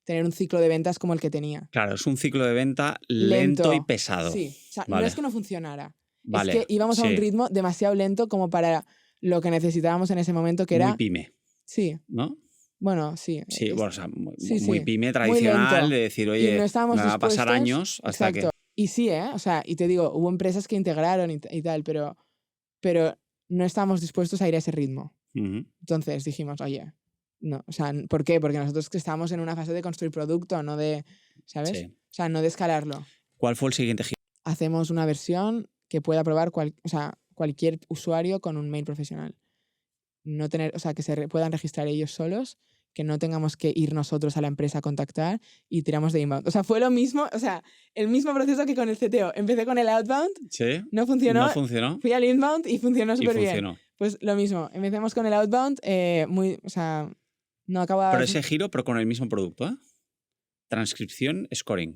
tener un ciclo de ventas como el que tenía. Claro, es un ciclo de venta lento y pesado. Sí, o sea, no es que no funcionara, es que íbamos a un ritmo demasiado lento como para lo que necesitábamos en ese momento, que era... Muy pyme. Sí. ¿No? Bueno, sí. Sí, bueno, o sea, muy pyme tradicional, de decir, oye, no me va a pasar años hasta que... Y sí, o sea, y te digo, hubo empresas que integraron y tal, pero no estábamos dispuestos a ir a ese ritmo. Entonces dijimos, oye, no, o sea, ¿por qué? Porque nosotros que estábamos en una fase de construir producto, no de, ¿sabes? Sí. O sea, no de escalarlo. ¿Cuál fue el siguiente giro? Hacemos una versión que pueda probar cualquier usuario con un mail profesional. No tener, o sea, que se puedan registrar ellos solos, que no tengamos que ir nosotros a la empresa a contactar y tiramos de inbound. O sea, fue lo mismo, o sea, el mismo proceso que con el CTO. Empecé con el outbound, no funcionó. Fui al inbound y funcionó súper bien. Pues lo mismo, empecemos con el outbound, o sea, no acababa... Pero ese giro, pero con el mismo producto, ¿eh? Transcripción, scoring.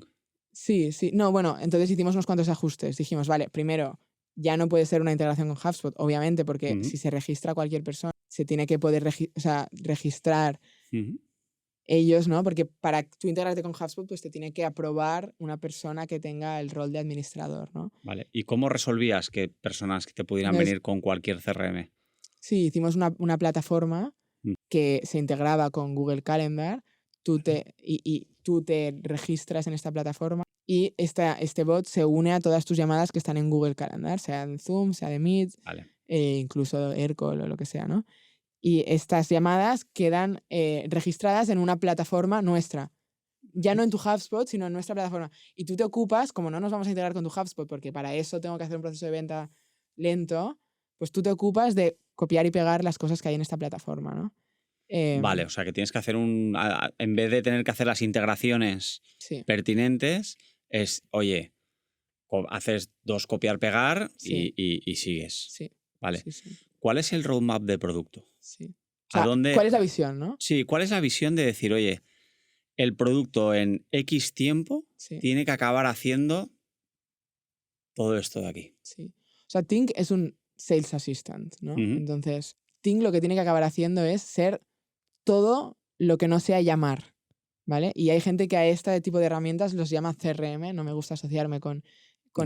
Sí. No, bueno, entonces hicimos unos cuantos ajustes. Dijimos, vale, primero, ya no puede ser una integración con HubSpot, obviamente, porque si se registra cualquier persona, se tiene que poder registrar ellos, ¿no? Porque para tú integrarte con HubSpot, pues te tiene que aprobar una persona que tenga el rol de administrador, ¿no? Vale. ¿Y cómo resolvías que personas que te pudieran venir con cualquier CRM? Sí, hicimos una plataforma que se integraba con Google Calendar. Tú te registras en esta plataforma y este bot se une a todas tus llamadas que están en Google Calendar, sea de Zoom, sea de Meet, incluso Aircall o lo que sea, ¿no? Y estas llamadas quedan registradas en una plataforma nuestra. Ya no en tu HubSpot, sino en nuestra plataforma. Y tú te ocupas, como no nos vamos a integrar con tu HubSpot, porque para eso tengo que hacer un proceso de venta lento, pues tú te ocupas de copiar y pegar las cosas que hay en esta plataforma, ¿no? Vale, o sea que tienes que hacer en vez de tener que hacer las integraciones pertinentes, es, oye, haces 2 copiar-pegar y sigues. Sí. Vale. Sí. ¿Cuál es el roadmap de producto? Sí. O sea, ¿cuál es la visión, no? Sí, ¿cuál es la visión de decir, oye, el producto en X tiempo Sí, tiene que acabar haciendo todo esto de aquí. sí. O sea, Ting es un sales assistant, ¿no? Ujú. Entonces, Ting lo que tiene que acabar haciendo es ser todo lo que no sea llamar, ¿vale? Y hay gente que a este tipo de herramientas los llama CRM, no me gusta asociarme con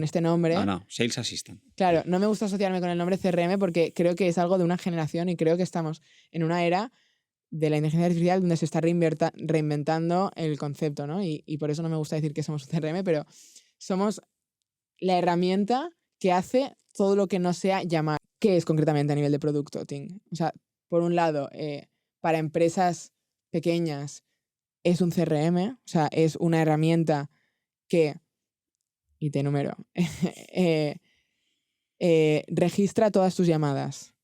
este nombre. No, Sales Assistant. Claro, no me gusta asociarme con el nombre CRM porque creo que es algo de una generación y creo que estamos en una era de la inteligencia artificial donde se está reinventando el concepto, ¿no? Y por eso no me gusta decir que somos un CRM, pero somos la herramienta que hace todo lo que no sea llamar. ¿Qué es concretamente a nivel de producto, Ting? O sea, por un lado, para empresas pequeñas es un CRM, o sea, es una herramienta que, y te número, registra todas tus llamadas.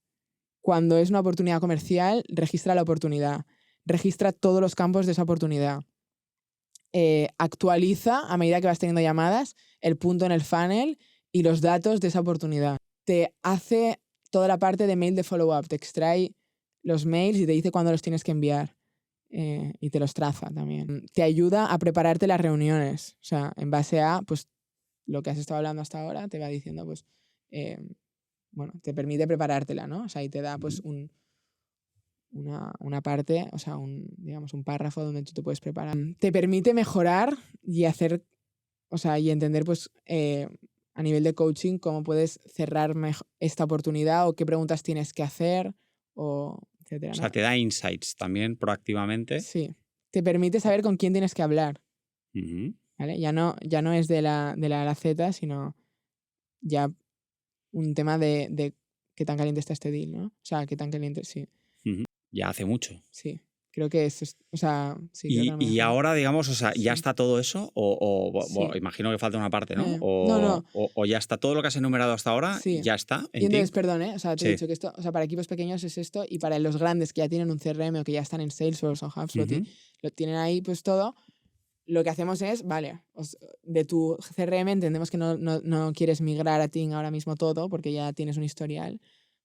Cuando es una oportunidad comercial, registra la oportunidad. Registra todos los campos de esa oportunidad. Actualiza, a medida que vas teniendo llamadas, el punto en el funnel y los datos de esa oportunidad. Te hace toda la parte de mail de follow-up. Te extrae los mails y te dice cuándo los tienes que enviar. Y te los traza también. Te ayuda a prepararte las reuniones. O sea, en base a pues, lo que has estado hablando hasta ahora, te va diciendo, pues, bueno, te permite preparártela, ¿no? O sea, y te da pues una parte, o sea, digamos, un párrafo donde tú te puedes preparar. Te permite mejorar y hacer, o sea, y entender, pues, a nivel de coaching, cómo puedes cerrar esta oportunidad o qué preguntas tienes que hacer, o etcétera, O ¿no? sea, te da insights también proactivamente. Sí. Te permite saber con quién tienes que hablar, Ujú. ¿vale? Ya no es de la A a la Z, sino ya un tema de qué tan caliente está este deal, ¿no? O sea, qué tan caliente, sí. Ujú. Ya hace mucho. Sí. Creo que o sea, sí, creo que no me Y dejo. ahora, digamos, o sea, ¿ya Sí. está todo eso? Sí. Imagino que falta una parte, ¿no? No. O ya está todo lo que has enumerado hasta ahora, Sí. ya está Y en entonces, Ting. perdón, o sea, te he Sí. dicho que esto, o sea, para equipos pequeños es esto, y para los grandes que ya tienen un CRM o que ya están en Salesforce o HubSpot Ujú. y lo tienen ahí pues todo, lo que hacemos es, vale, de tu CRM entendemos que no quieres migrar a Ting ahora mismo todo porque ya tienes un historial,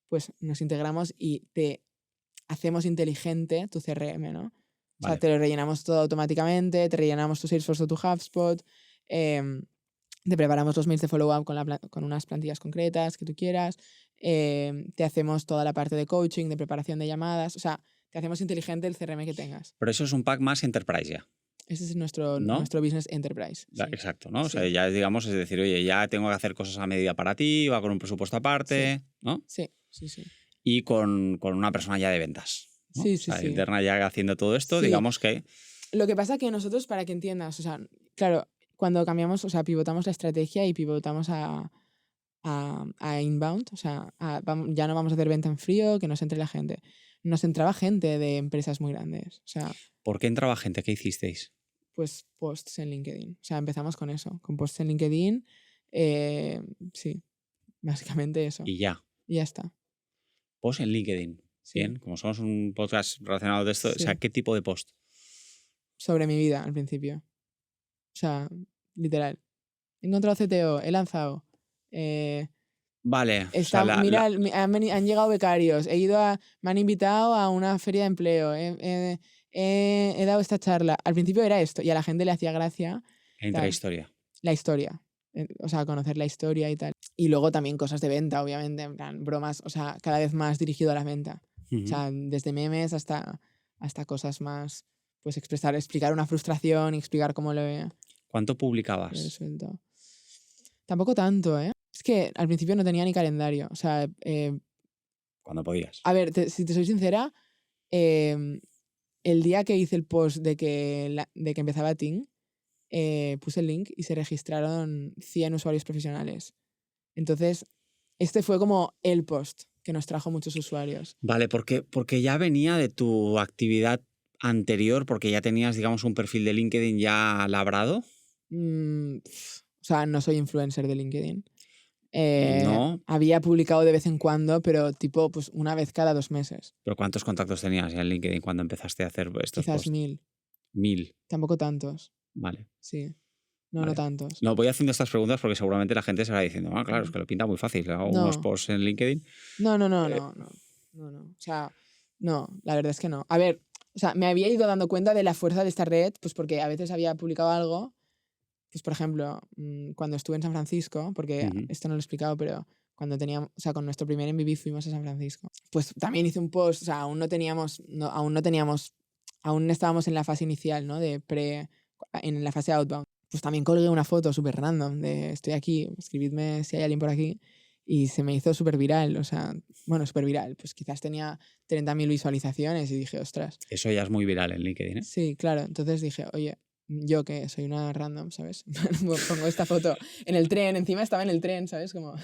pues nos integramos y te hacemos inteligente tu CRM, ¿no? O sea, Vale. te lo rellenamos todo automáticamente, te rellenamos tu Salesforce o tu HubSpot, te preparamos los mails de follow-up con unas plantillas concretas que tú quieras, te hacemos toda la parte de coaching, de preparación de llamadas, o sea, te hacemos inteligente el CRM que tengas. Pero eso es un pack más enterprise ya, Ese es nuestro ¿no? business enterprise. Sí. Exacto, ¿no? O Sí. sea, ya digamos, es decir, oye, ya tengo que hacer cosas a medida para ti, va con un presupuesto aparte, ¿no? Sí. Y con una persona ya de ventas, ¿no? Sí, O sea, sí. interna ya haciendo todo esto, Sí. digamos que... Lo que pasa que nosotros, para que entiendas, o sea, claro, cuando cambiamos, o sea, pivotamos la estrategia y pivotamos a inbound, o sea, ya no vamos a hacer venta en frío, que nos entre la gente. Nos entraba gente de empresas muy grandes, o sea, ¿Por qué entraba gente? ¿Qué hicisteis? pues posts en LinkedIn. O sea, empezamos con eso, con posts en LinkedIn, sí, básicamente eso. Y ya. Y ya está. Post en LinkedIn. Sí. Bien, como somos un podcast relacionado de esto, o sea, Sí. ¿qué tipo de post? Sobre mi vida al principio. O sea, literal. He encontrado CTO, he lanzado. Vale. O sea, Mira, han llegado becarios, me han invitado a una feria de empleo, he dado esta charla. Al principio era esto, y a la gente le hacía gracia la intrahistoria. la historia. O sea, conocer la historia y tal. Y luego también cosas de venta, obviamente, en plan, bromas, o sea, cada vez más dirigido a la venta. Ujú. O sea, desde memes hasta cosas más, pues explicar una frustración y explicar cómo lo he ¿Cuánto publicabas? resuelto. Tampoco tanto, ¿eh? Es que al principio no tenía ni calendario. O sea, Cuando podías. a ver, si te soy sincera, el día que hice el post de que empezaba Ting, puse el link y se registraron 100 usuarios profesionales. Entonces, este fue como el post que nos trajo muchos usuarios. Vale, porque ya venía de tu actividad anterior, porque ya tenías, digamos, un perfil de LinkedIn ya labrado. O sea, no soy influencer de LinkedIn. No. Había publicado de vez en cuando, pero tipo pues una vez cada 2 meses. ¿Pero cuántos contactos tenías ya en LinkedIn cuando empezaste a hacer estos Quizás posts? 1000. 1000. Tampoco tantos. Vale. Sí. No, Vale. no tantos. No, voy haciendo estas preguntas porque seguramente la gente se va diciendo, ah, claro, es que lo pinta muy fácil, hago unos posts en LinkedIn. No. O sea, no, la verdad es que no. A ver, O sea, me había ido dando cuenta de la fuerza de esta red, pues porque a veces había publicado algo, pues por ejemplo, cuando estuve en San Francisco, porque esto no lo he explicado, pero cuando teníamos, o sea, con nuestro primer MVB fuimos a San Francisco, pues también hice un post, o sea, aún estábamos en la fase inicial, ¿no? En la fase outbound. Pues también colgué una foto súper random de estoy aquí, escribidme si hay alguien por aquí. Y se me hizo súper viral, o sea, bueno, súper viral. Pues quizás tenía 30.000 visualizaciones y dije, ostras. Eso ya es muy viral en LinkedIn, ¿eh? Sí, claro. Entonces dije, oye, yo que soy una random, ¿sabes? Pongo esta foto en el tren, encima estaba en el tren, ¿sabes? Como...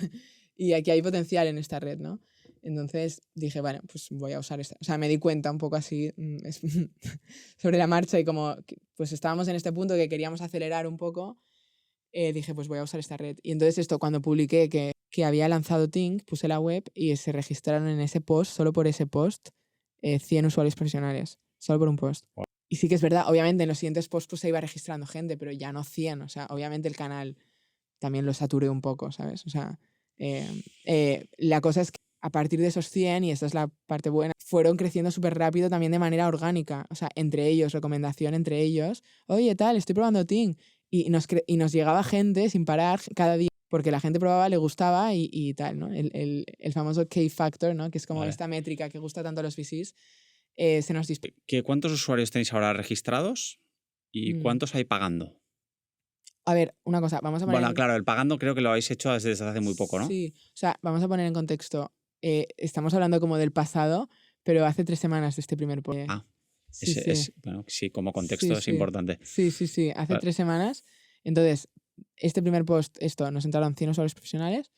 y aquí hay potencial en esta red, ¿no? Entonces dije, bueno, pues voy a usar esta. O sea, me di cuenta un poco así sobre la marcha y como pues estábamos en este punto que queríamos acelerar un poco, dije, pues voy a usar esta red. Y entonces esto, cuando publiqué que había lanzado Ting, puse la web y se registraron en ese post, solo por ese post, 100 usuarios profesionales, solo por un post. Wow. Y sí que es verdad, obviamente en los siguientes posts pues, se iba registrando gente, pero ya no 100. O sea, obviamente el canal también lo saturé un poco, ¿sabes? O sea, la cosa es que a partir de esos 100, y esta es la parte buena, fueron creciendo súper rápido también de manera orgánica. O sea, entre ellos, recomendación entre ellos. Oye, tal, estoy probando Ting. Y nos llegaba gente sin parar cada día, porque la gente probaba, le gustaba y tal, ¿no? El famoso K-Factor, ¿no? Que es como esta métrica que gusta tanto a los VCs, se nos dispara. ¿Cuántos usuarios tenéis ahora registrados y cuántos hay pagando? A ver, una cosa, vamos a poner... Bueno, claro, el pagando creo que lo habéis hecho desde hace muy poco, ¿no? Sí, o sea, vamos a poner en contexto. Estamos hablando como del pasado, pero hace 3 semanas de este primer post. Sí, bueno, sí, como contexto es importante. Sí, hace 3 semanas. Entonces, este primer post, nos entraron 100 usuarios profesionales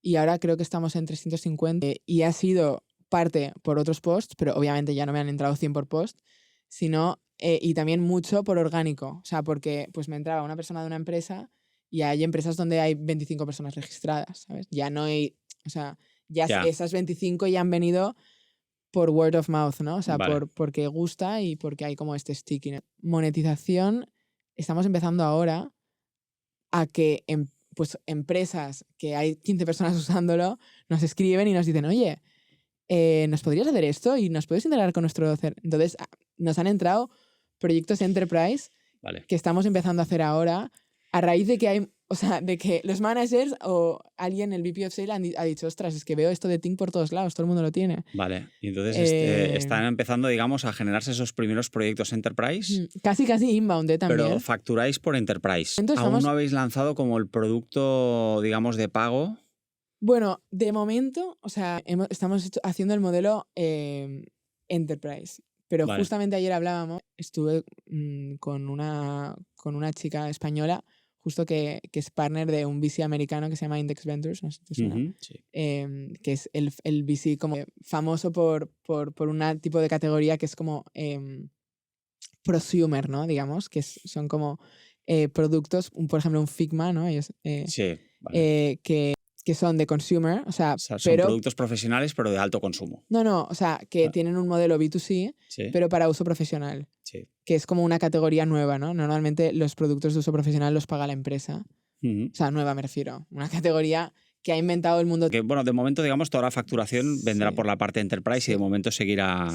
y ahora creo que estamos en 350 y ha sido parte por otros posts, pero obviamente ya no me han entrado 100 por post, sino y también mucho por orgánico. O sea, porque pues me entraba una persona de una empresa y hay empresas donde hay 25 personas registradas, ¿sabes? Ya no hay, o sea, ya esas 25 ya han venido por word of mouth, ¿no? O sea, porque gusta y porque hay como este stickiness. Monetización, estamos empezando ahora a que pues, empresas que hay 15 personas usándolo nos escriben y nos dicen, oye, ¿nos podrías hacer esto? Y nos puedes integrar con nuestro... Entonces, nos han entrado proyectos enterprise que estamos empezando a hacer ahora a raíz de que hay... O sea, de que los managers o alguien, el VP of Sale, ha dicho, ostras, es que veo esto de Ting por todos lados, todo el mundo lo tiene. Vale, y entonces están empezando, digamos, a generarse esos primeros proyectos enterprise. Casi inbound también. Pero facturáis por enterprise. Aún no habéis lanzado como el producto, digamos, de pago. Bueno, de momento, o sea, estamos haciendo el modelo enterprise. Pero justamente ayer hablábamos, estuve con una chica española justo que es partner de un VC americano que se llama Index Ventures, no sé si te suena, sí. Que es el VC como famoso por un tipo de categoría que es como prosumer, ¿no? Digamos, que son como productos, por ejemplo, un Figma, ¿no? Ellos, que son de consumer, o sea son productos profesionales pero de alto consumo. No, o sea, que tienen un modelo B2C, pero para uso profesional. Sí. Que es como una categoría nueva, ¿no? Normalmente los productos de uso profesional los paga la empresa. O sea, nueva me refiero. Una categoría que ha inventado el mundo. Que, bueno, de momento, digamos, toda la facturación vendrá por la parte enterprise y de momento seguirá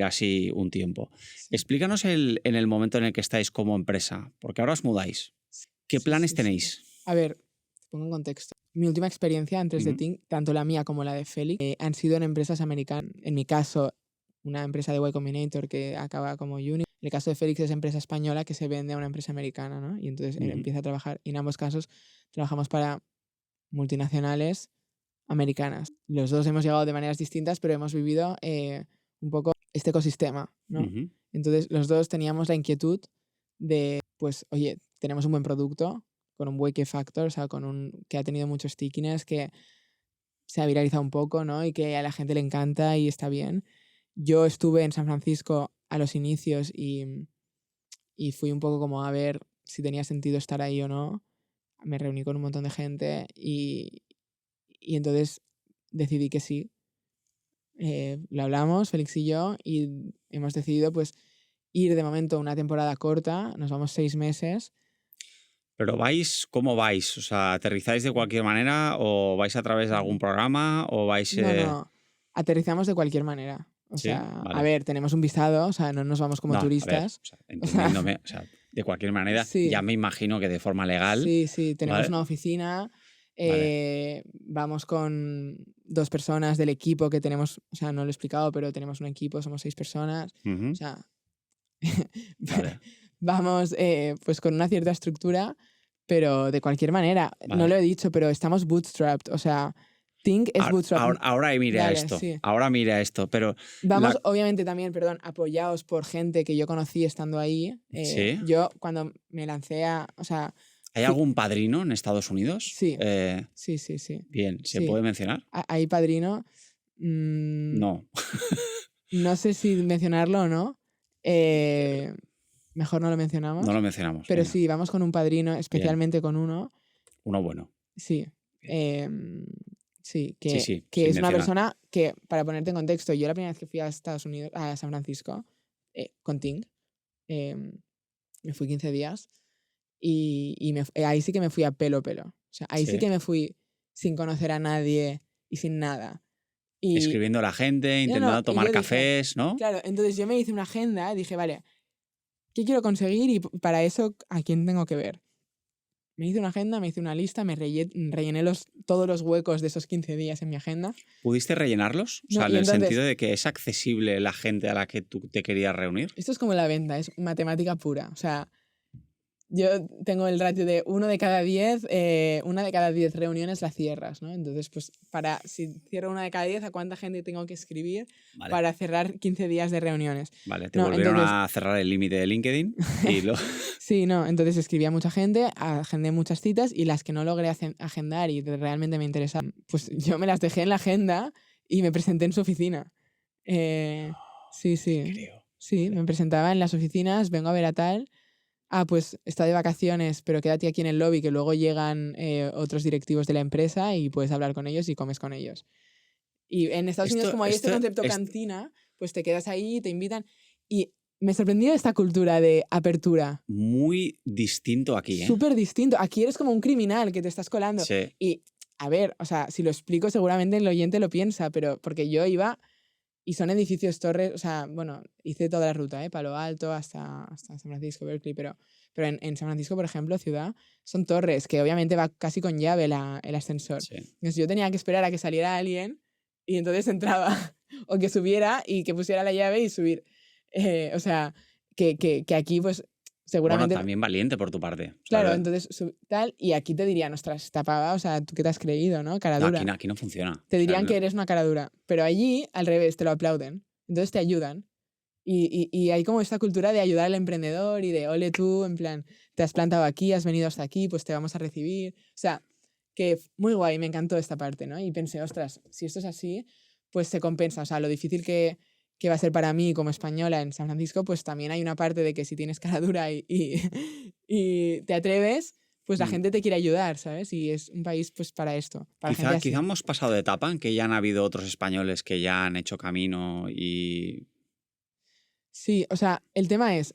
así un tiempo. Explícanos en el momento en el que estáis como empresa, porque ahora os mudáis. ¿Qué planes tenéis? A ver, te pongo en contexto. Mi última experiencia antes de Ting, tanto la mía como la de Félix, han sido en empresas americanas. En mi caso, una empresa de Y Combinator que acaba como Uni. En el caso de Félix es empresa española que se vende a una empresa americana, ¿no? Y entonces él empieza a trabajar. Y en ambos casos trabajamos para multinacionales americanas. Los dos hemos llegado de maneras distintas, pero hemos vivido un poco este ecosistema, ¿no? Entonces los dos teníamos la inquietud de, pues, oye, tenemos un buen producto con un buen K-Factor, o sea, que ha tenido mucho stickiness, que se ha viralizado un poco, ¿no? Y que a la gente le encanta y está bien. Yo estuve en San Francisco a los inicios y fui un poco como a ver si tenía sentido estar ahí o no. Me reuní con un montón de gente y entonces decidí que sí. Lo hablamos, Félix y yo, y hemos decidido pues ir de momento una temporada corta, nos vamos 6 meses. ¿Pero cómo vais? O sea, ¿aterrizáis de cualquier manera o vais a través de algún programa o vais...? No, aterrizamos de cualquier manera. O Sí, sea, vale. a ver, tenemos un visado, o sea, no nos vamos como No, a ver, turistas. o sea, entendiéndome, o sea, de cualquier manera, Sí, ya me imagino que de forma legal, sí, tenemos ¿vale? una oficina, Vale. vamos con 2 personas del equipo que tenemos, o sea, no lo he explicado, pero tenemos un equipo, somos 6 personas. O Ujú, sea, vale, vamos pues con una cierta estructura, pero de cualquier manera, no lo vale. he dicho, pero estamos bootstrapped, o sea, Think es bootstrapped. Ahora mira Dale, esto, sí. ahora mira esto, pero Vamos, la... obviamente también, perdón, apoyados por gente que yo conocí estando ahí. ¿Sí? Yo cuando me lancé a, o sea, ¿Hay algún padrino en Estados Unidos? sí, sí. Bien, ¿se Sí, puede mencionar? Ahí padrino. No. No sé si mencionarlo o no. Mejor no lo mencionamos. No lo mencionamos. Pero Venga. sí, vamos con un padrino, Bien. especialmente con uno. Uno bueno. Sí. Bien. Sí, Sí, que sin es una mencionar. persona que, para ponerte en contexto, yo la primera vez que fui a Estados Unidos, a San Francisco, con Ting, me fui 15 días y ahí sí que me fui a pelo. O sea, ahí sí Sí. que me fui sin conocer a nadie y sin nada. Y, Escribiendo a la gente, intentando y tomar yo dije, cafés, ¿no? claro, entonces yo me hice una agenda, dije, vale, ¿qué quiero conseguir? Y para eso, ¿a quién tengo que ver? Me hice una agenda, me hice una lista, me rellené todos los huecos de esos 15 días en mi agenda. ¿Pudiste rellenarlos? O sea, No, en y el entonces, sentido de que es accesible la gente a la que tú te querías reunir. esto es como la venta, es matemática pura. O sea, yo tengo el ratio de 1 de cada 10, 1 de cada 10 reuniones la cierras, ¿no? Entonces, pues, si cierro 1 de cada 10, ¿a cuánta gente tengo que escribir Vale. para cerrar 15 días de reuniones? Vale, te No, volvieron entonces, a cerrar el límite de LinkedIn y lo... sí, no, entonces escribí a mucha gente, agendé muchas citas y las que no logré agendar y realmente me interesaban, pues yo me las dejé en la agenda y me presenté en su oficina. Sí. creo. Sí, me presentaba en las oficinas, vengo a ver a tal. Pues está de vacaciones, pero quédate aquí en el lobby que luego llegan otros directivos de la empresa y puedes hablar con ellos y comes con ellos. Y en Estados Unidos, como hay este concepto cantina, pues te quedas ahí, te invitan. Y me sorprendió esta cultura de apertura. Muy distinto aquí, ¿eh? Súper distinto. Aquí eres como un criminal que te estás colando. Sí. Y, a ver, o sea, si lo explico seguramente el oyente lo piensa, pero porque yo iba y son edificios, torres, o sea, bueno, hice toda la ruta, Palo Alto hasta San Francisco, Berkeley, pero en San Francisco, por ejemplo, ciudad, son torres que obviamente va casi con llave el ascensor. Sí. Entonces yo tenía que esperar a que saliera alguien y entonces entraba, o que subiera y que pusiera la llave y subir. O sea, que aquí pues seguramente... Bueno, también valiente por tu parte. O sea, Claro, entonces tal, y aquí te dirían, ostras, está pava, o sea, ¿tú qué te has creído, no? Cara no, dura. aquí no funciona. Te O sea, dirían no- que eres una cara dura, pero allí, al revés, te lo aplauden. Entonces te ayudan. Y hay como esta cultura de ayudar al emprendedor y de, ole tú, en plan, te has plantado aquí, has venido hasta aquí, pues te vamos a recibir. O sea, que muy guay, me encantó esta parte, ¿no? Y pensé, ostras, si esto es así, pues se compensa. O sea, lo difícil que va a ser para mí como española en San Francisco, pues también hay una parte de que si tienes cara dura y te atreves, pues la Mm. gente te quiere ayudar, ¿sabes? Y es un país pues para esto, para gente así. Quizá hemos pasado de etapa en que ya han habido otros españoles que ya han hecho camino y... Sí, o sea, el tema es,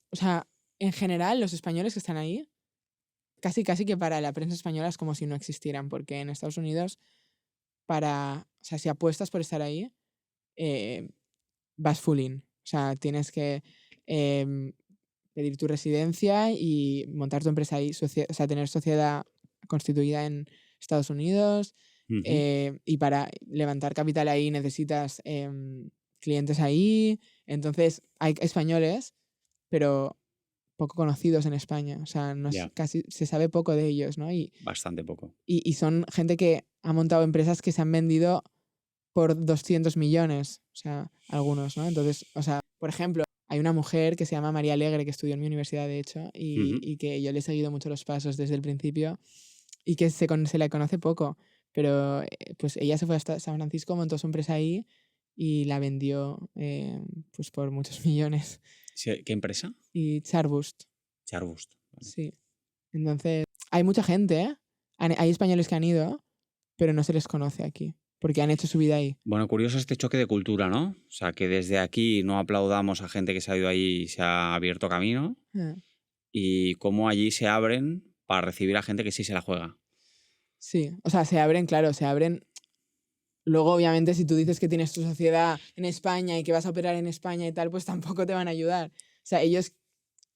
o sea, en general, los españoles que están ahí, casi que para la prensa española es como si no existieran, porque en Estados Unidos, o sea, si apuestas por estar ahí, vas full in. O sea, tienes que pedir tu residencia y montar tu empresa ahí, o sea, tener sociedad constituida en Estados Unidos. Ujú. Y para levantar capital ahí necesitas clientes ahí. Entonces, hay españoles, pero poco conocidos en España. O sea, Ya. casi se sabe poco de ellos, ¿no? Bastante poco. Y son gente que ha montado empresas que se han vendido por 200 millones. O sea, algunos, ¿no? Entonces, o sea, por ejemplo, hay una mujer que se llama María Alegre, que estudió en mi universidad, de hecho, y que yo le he seguido mucho los pasos desde el principio y que se le conoce poco. Pero pues ella se fue hasta San Francisco, montó su empresa ahí y la vendió pues por muchos millones. Sí, ¿qué empresa? Y Charbust. Charbust. Vale. Sí. Entonces, hay mucha gente, ¿eh? Hay españoles que han ido, pero no se les conoce aquí, porque han hecho su vida ahí. Bueno, curioso este choque de cultura, ¿no? O sea, que desde aquí no aplaudamos a gente que se ha ido ahí y se ha abierto camino y cómo allí se abren para recibir a gente que sí se la juega. Sí, o sea, se abren, claro, se abren luego, obviamente, si tú dices que tienes tu sociedad en España y que vas a operar en España y tal, pues tampoco te van a ayudar. O sea, ellos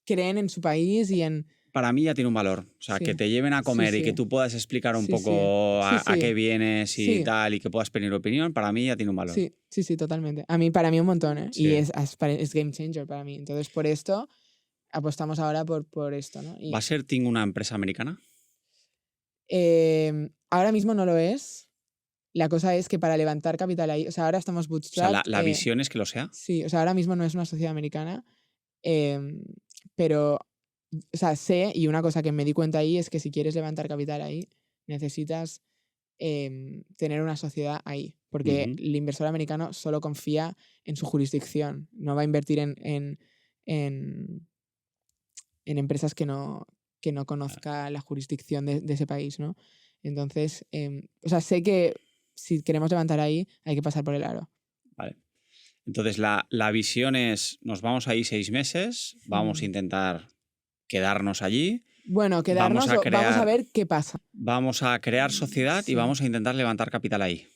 creen en su país y en... Para mí ya tiene un valor. O sea, que Sí, te lleven a sí, comer y que sí, tú puedas explicar un sí, sí, poco sí, a qué sí, vienes y sí, tal, y que puedas pedir opinión, para mí ya tiene un valor. sí, sí, sí, totalmente. Para mí un montón, ¿eh? Y Sí. es game changer para mí. Entonces, por esto, apostamos ahora por esto, ¿no? ¿Va a ser Ting una empresa americana? Ahora mismo no lo es. La cosa es que para levantar capital ahí, o sea, ahora estamos O sea, bootstrapped. la visión es que lo sea. Sí, o sea, ahora mismo no es una sociedad americana, em, pero, o sea, sé, y una cosa que me di cuenta ahí es que si quieres levantar capital ahí, necesitas tener una sociedad ahí, porque Ujú. el inversor americano solo confía en su jurisdicción, no va a invertir en empresas que no conozca la jurisdicción de ese país, ¿no? Entonces, o sea, sé que si queremos levantar ahí, hay que pasar por el aro. Vale. Entonces, la visión es, nos vamos ahí 6 meses, vamos a intentar quedarnos allí, Bueno, quedarnos, vamos a ver qué pasa. vamos a crear sociedad y Sí. vamos a intentar levantar capital ahí.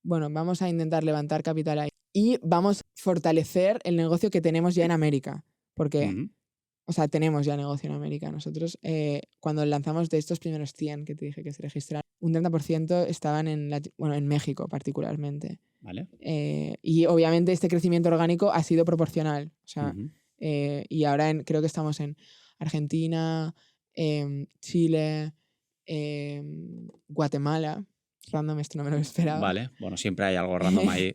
Bueno, vamos a intentar levantar capital ahí. Y vamos a fortalecer el negocio que tenemos ya en América. Porque, Ujú. o sea, tenemos ya negocio en América. Nosotros, cuando lanzamos de estos primeros 100 que te dije que se registraron, un 30% estaban en México particularmente. Vale. Y obviamente este crecimiento orgánico ha sido proporcional. O sea, Ujú. y ahora creo que estamos en Argentina, Chile, Guatemala. Random, esto no me lo esperaba. Vale, bueno, siempre hay algo random ahí.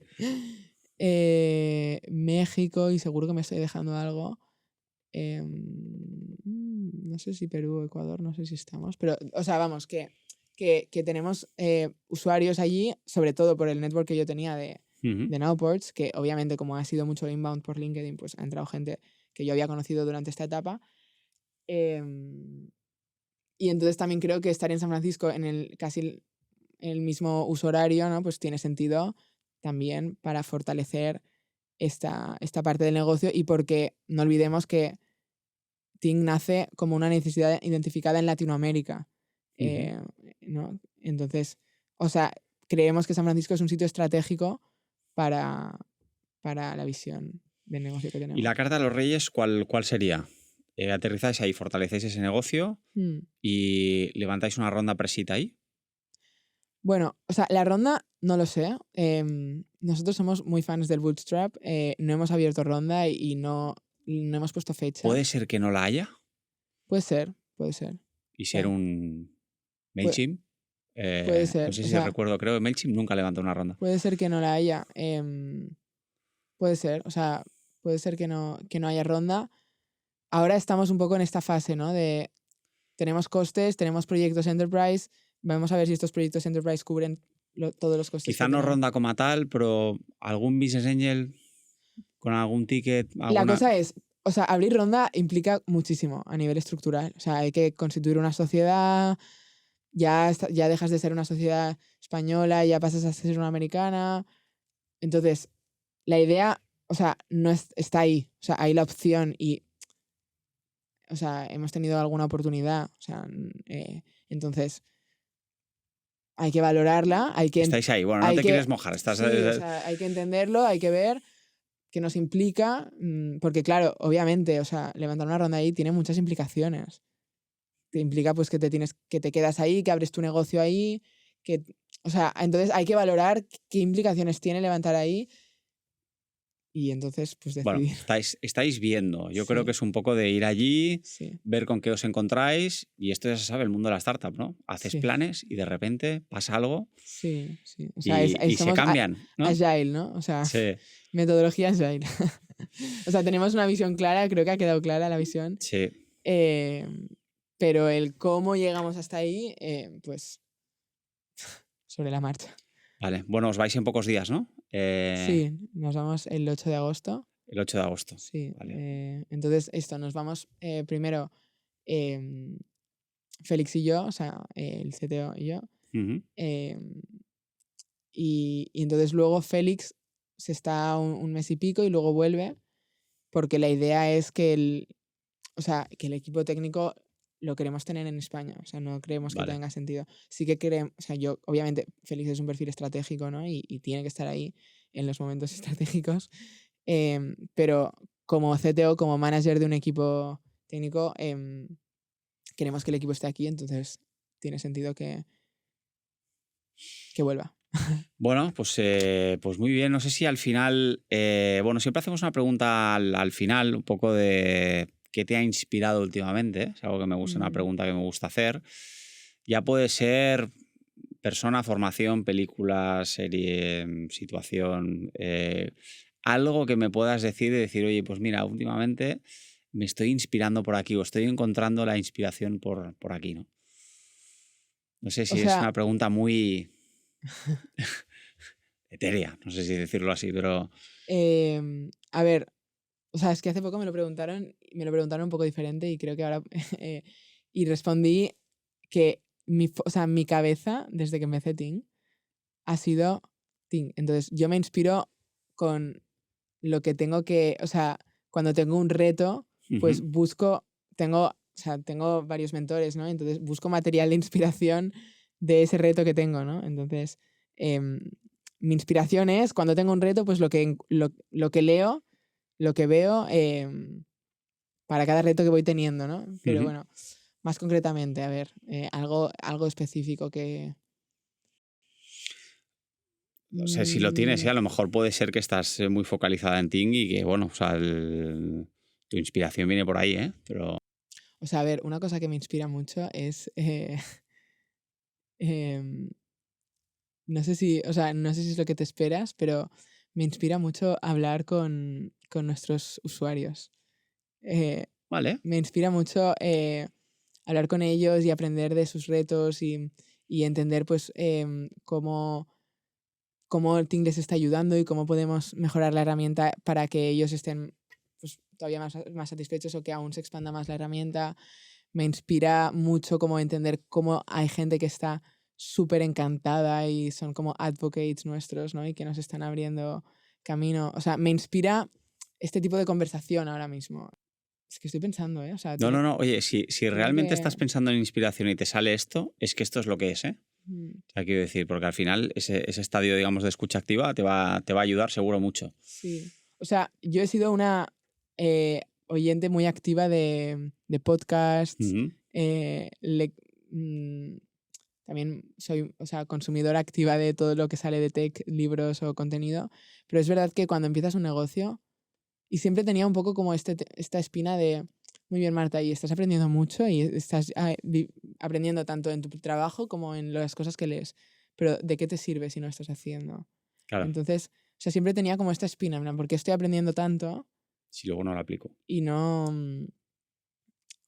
México, y seguro que me estoy dejando algo. No sé si Perú, Ecuador, no sé si estamos. Pero, o sea, vamos, que tenemos usuarios allí, sobre todo por el network que yo tenía de Ujú. Nowports, que obviamente como ha sido mucho inbound por LinkedIn, pues ha entrado gente que yo había conocido durante esta etapa. Y entonces también creo que estar en San Francisco en casi el mismo uso horario, ¿no? Pues tiene sentido también para fortalecer esta parte del negocio, y porque no olvidemos que Ting nace como una necesidad identificada en Latinoamérica, ¿no? Entonces, o sea, creemos que San Francisco es un sitio estratégico para la visión del negocio que tenemos. ¿Y la carta de los reyes cuál sería? Aterrizáis ahí, fortalecéis ese negocio y levantáis una ronda presita ahí. Bueno, o sea, la ronda no lo sé. Nosotros somos muy fans del Bootstrap. No hemos abierto ronda y no hemos puesto fecha. ¿Puede ser que no la haya? Puede ser, puede ser. Y ser un Puede, MailChimp. puede ser. No sé O si sea, recuerdo, creo que MailChimp nunca levantó una ronda. puede ser que no la haya. Puede ser. O sea, puede ser que no haya ronda. Ahora estamos un poco en esta fase, ¿no? De tenemos costes, tenemos proyectos enterprise. Vamos a ver si estos proyectos enterprise cubren todos los costes. Quizá no ronda como tal, pero algún business angel con algún ticket. La cosa es, o sea, abrir ronda implica muchísimo a nivel estructural. O sea, hay que constituir una sociedad, ya dejas de ser una sociedad española, ya pasas a ser una americana. Entonces, la idea, o sea, no está ahí. O sea, hay la opción y, o sea, hemos tenido alguna oportunidad. O sea, entonces, hay que valorarla, hay que... Estáis ahí, bueno, no te quieres mojar. Estás, Sí, o sea, hay que entenderlo, hay que ver qué nos implica, porque claro, obviamente, o sea, levantar una ronda ahí tiene muchas implicaciones. Te implica pues que te quedas ahí, que abres tu negocio ahí, o sea, entonces hay que valorar qué implicaciones tiene levantar ahí y entonces pues bueno, decidir. estáis viendo. Yo creo Sí. que es un poco de ir allí, Sí, ver con qué os encontráis, y esto ya se sabe, el mundo de la startup, ¿no? Haces sí, planes y de repente pasa algo sí, sí. O sea, y se somos cambian, ¿no? agile, ¿no? O sea, Sí, metodología agile. O sea, tenemos una visión clara, creo que ha quedado clara la visión. sí. Pero el cómo llegamos hasta ahí, pues sobre la marcha. Vale, bueno, os vais en pocos días, ¿no? Sí, nos vamos el 8 de agosto. El 8 de agosto. Sí. Vale. Entonces, nos vamos primero Félix y yo, o sea, el CTO y yo. Ujú. Y entonces luego Félix se está un mes y pico y luego vuelve, porque la idea es que el equipo técnico lo queremos tener en España, o sea, no creemos que Vale. tenga sentido. Sí que queremos, o sea, yo, obviamente, Félix es un perfil estratégico, ¿no? Y tiene que estar ahí en los momentos estratégicos, pero como CTO, como manager de un equipo técnico, queremos que el equipo esté aquí, entonces tiene sentido que vuelva. Bueno, pues muy bien. No sé si al final, bueno, siempre hacemos una pregunta al final, un poco de qué te ha inspirado últimamente. Es algo que me gusta, una pregunta que me gusta hacer. Ya puede ser persona, formación, película, serie, situación, algo que me puedas decir, oye, pues mira, últimamente me estoy inspirando por aquí o estoy encontrando la inspiración por aquí, ¿no? No sé O si es sea, una pregunta muy etérea, no sé si decirlo así, pero a ver, o sea, es que hace poco me lo preguntaron un poco diferente y creo que ahora y respondí que o sea, mi cabeza desde que empecé Ting ha sido Ting. Entonces, yo me inspiro con lo que tengo que, o sea, cuando tengo un reto, pues tengo varios mentores, ¿no? Entonces busco material de inspiración de ese reto que tengo, ¿no? Entonces, em, mi inspiración es cuando tengo un reto, pues lo que leo, lo que veo para cada reto que voy teniendo, ¿no? Pero bueno, más concretamente, a ver, algo específico que... o sea, si lo tienes, Mm, a lo mejor puede ser que estás muy focalizada en Ting y que, bueno, o sea, tu inspiración viene por ahí, ¿eh? Pero o sea, a ver, una cosa que me inspira mucho es... em, no sé si, o sea, no sé si es lo que te esperas, pero me inspira mucho hablar con nuestros usuarios. Eh, vale. Me inspira mucho hablar con ellos y aprender de sus retos y entender pues cómo el team les está ayudando y cómo podemos mejorar la herramienta para que ellos estén pues, todavía más satisfechos o que aún se expanda más la herramienta. Me inspira mucho como entender cómo hay gente que está súper encantada y son como advocates nuestros, ¿no? Y que nos están abriendo camino. O sea, me inspira este tipo de conversación ahora mismo. Es que estoy pensando, ¿eh? O sea, No. Oye, si tiene realmente que... estás pensando en inspiración y te sale esto, es que esto es lo que es, ¿eh? Mm, O sea, quiero decir, porque al final ese estadio, digamos, de escucha activa te va a ayudar seguro mucho. sí. O sea, yo he sido una oyente muy activa de podcasts. Ujú. eh, le- mm, También soy, o sea, consumidora activa de todo lo que sale de tech, libros o contenido. Pero es verdad que cuando empiezas un negocio, y siempre tenía un poco como esta espina de, muy bien, Marta, y estás aprendiendo mucho y estás aprendiendo tanto en tu trabajo como en las cosas que lees. Pero ¿de qué te sirve si no estás haciendo? Claro, Entonces, o sea, siempre tenía como esta espina, en plan, ¿por qué estoy aprendiendo tanto si luego no lo aplico. y no...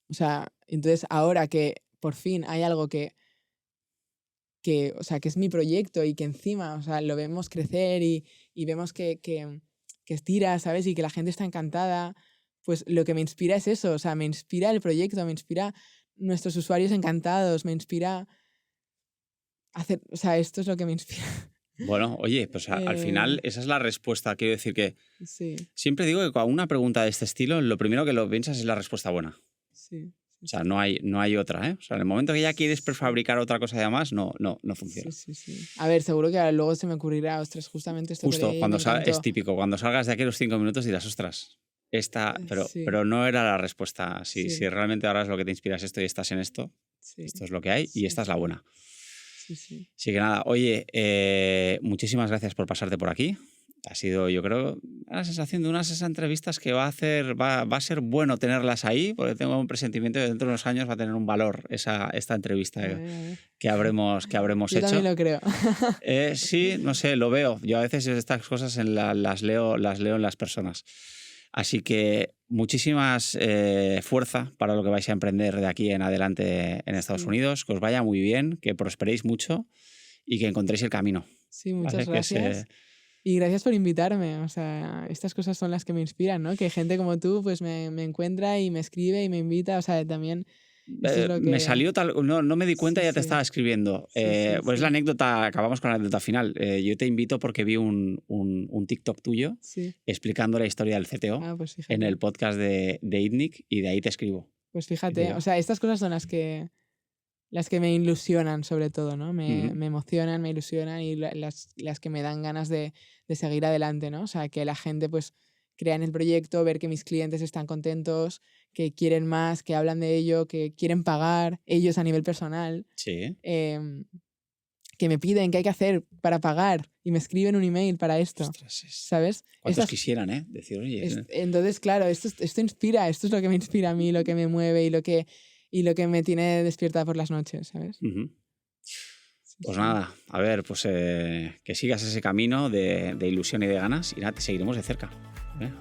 o sea, entonces ahora que por fin hay algo o sea, que es mi proyecto y que encima, o sea, lo vemos crecer y vemos que estira, ¿sabes? Y que la gente está encantada, pues lo que me inspira es eso, o sea, me inspira el proyecto, me inspira nuestros usuarios encantados, me inspira hacer, o sea, esto es lo que me inspira. Bueno, oye, pues al final esa es la respuesta. Quiero decir que Sí, siempre digo que con una pregunta de este estilo, lo primero que lo piensas es la respuesta buena. sí, O sí, sea, sí. no hay otra, ¿eh? O sea, en el momento que ya quieres Sí. prefabricar otra cosa de más, no Sí, funciona. sí, sí. A ver, seguro que luego se me ocurrirá, ostras, justamente esto que Justo, leí me es encantó. típico, cuando salgas de aquí a los 5 minutos dirás, ostras, Sí, pero no era la respuesta. Si sí, realmente ahora es lo que te inspiras esto y estás en esto, sí, esto es lo que hay y sí, esta es la sí, buena. sí, sí. Así que nada, oye, muchísimas gracias por pasarte por aquí. Ha sido, yo creo, la sensación de unas esas entrevistas que va a ser bueno tenerlas ahí, porque tengo un presentimiento de que dentro de unos años va a tener un valor esta entrevista A ver, a ver. que habremos Yo también hecho. lo creo. Sí, no sé, lo veo. Yo a veces estas cosas las leo en las personas. Así que muchísimas fuerza para lo que vais a emprender de aquí en adelante en Estados Sí, Unidos, que os vaya muy bien, que prosperéis mucho y que encontréis el camino. sí, muchas ¿Vale? gracias. Y gracias por invitarme. O sea, estas cosas son las que me inspiran, ¿no? Que gente como tú pues me encuentra y me escribe y me invita. O sea, también esto es lo Me que... salió tal, no me di cuenta Sí, y ya te sí, estaba escribiendo. sí, sí, Pues la sí. anécdota, acabamos con la anécdota final. Yo te invito porque vi un TikTok tuyo Sí. explicando la historia del CTO Ah, pues en el fíjate. podcast de ITNIC y de ahí te escribo. Pues fíjate, o sea, estas cosas son las que me ilusionan sobre todo, ¿no? Me emocionan, me ilusionan y las que me dan ganas de seguir adelante, ¿no? O sea, que la gente pues crea en el proyecto, ver que mis clientes están contentos, que quieren más, que hablan de ello, que quieren pagar ellos a nivel personal. Sí. Que me piden qué hay que hacer para pagar y me escriben un email para esto. Ostras, ¿Sabes? ¿Cuántos quisieran, decir, oye? Entonces, claro, esto inspira, esto es lo que me inspira a mí, lo que me mueve y lo que me tiene despierta por las noches, ¿sabes? Pues nada, a ver, pues que sigas ese camino de ilusión y de ganas y nada, te seguiremos de cerca.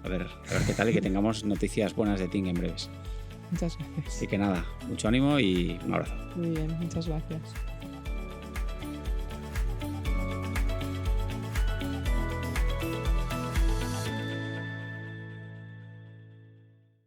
A ver qué tal y que tengamos noticias buenas de Ting en breves. Muchas gracias. Así que nada, mucho ánimo y un abrazo. Muy bien, muchas gracias.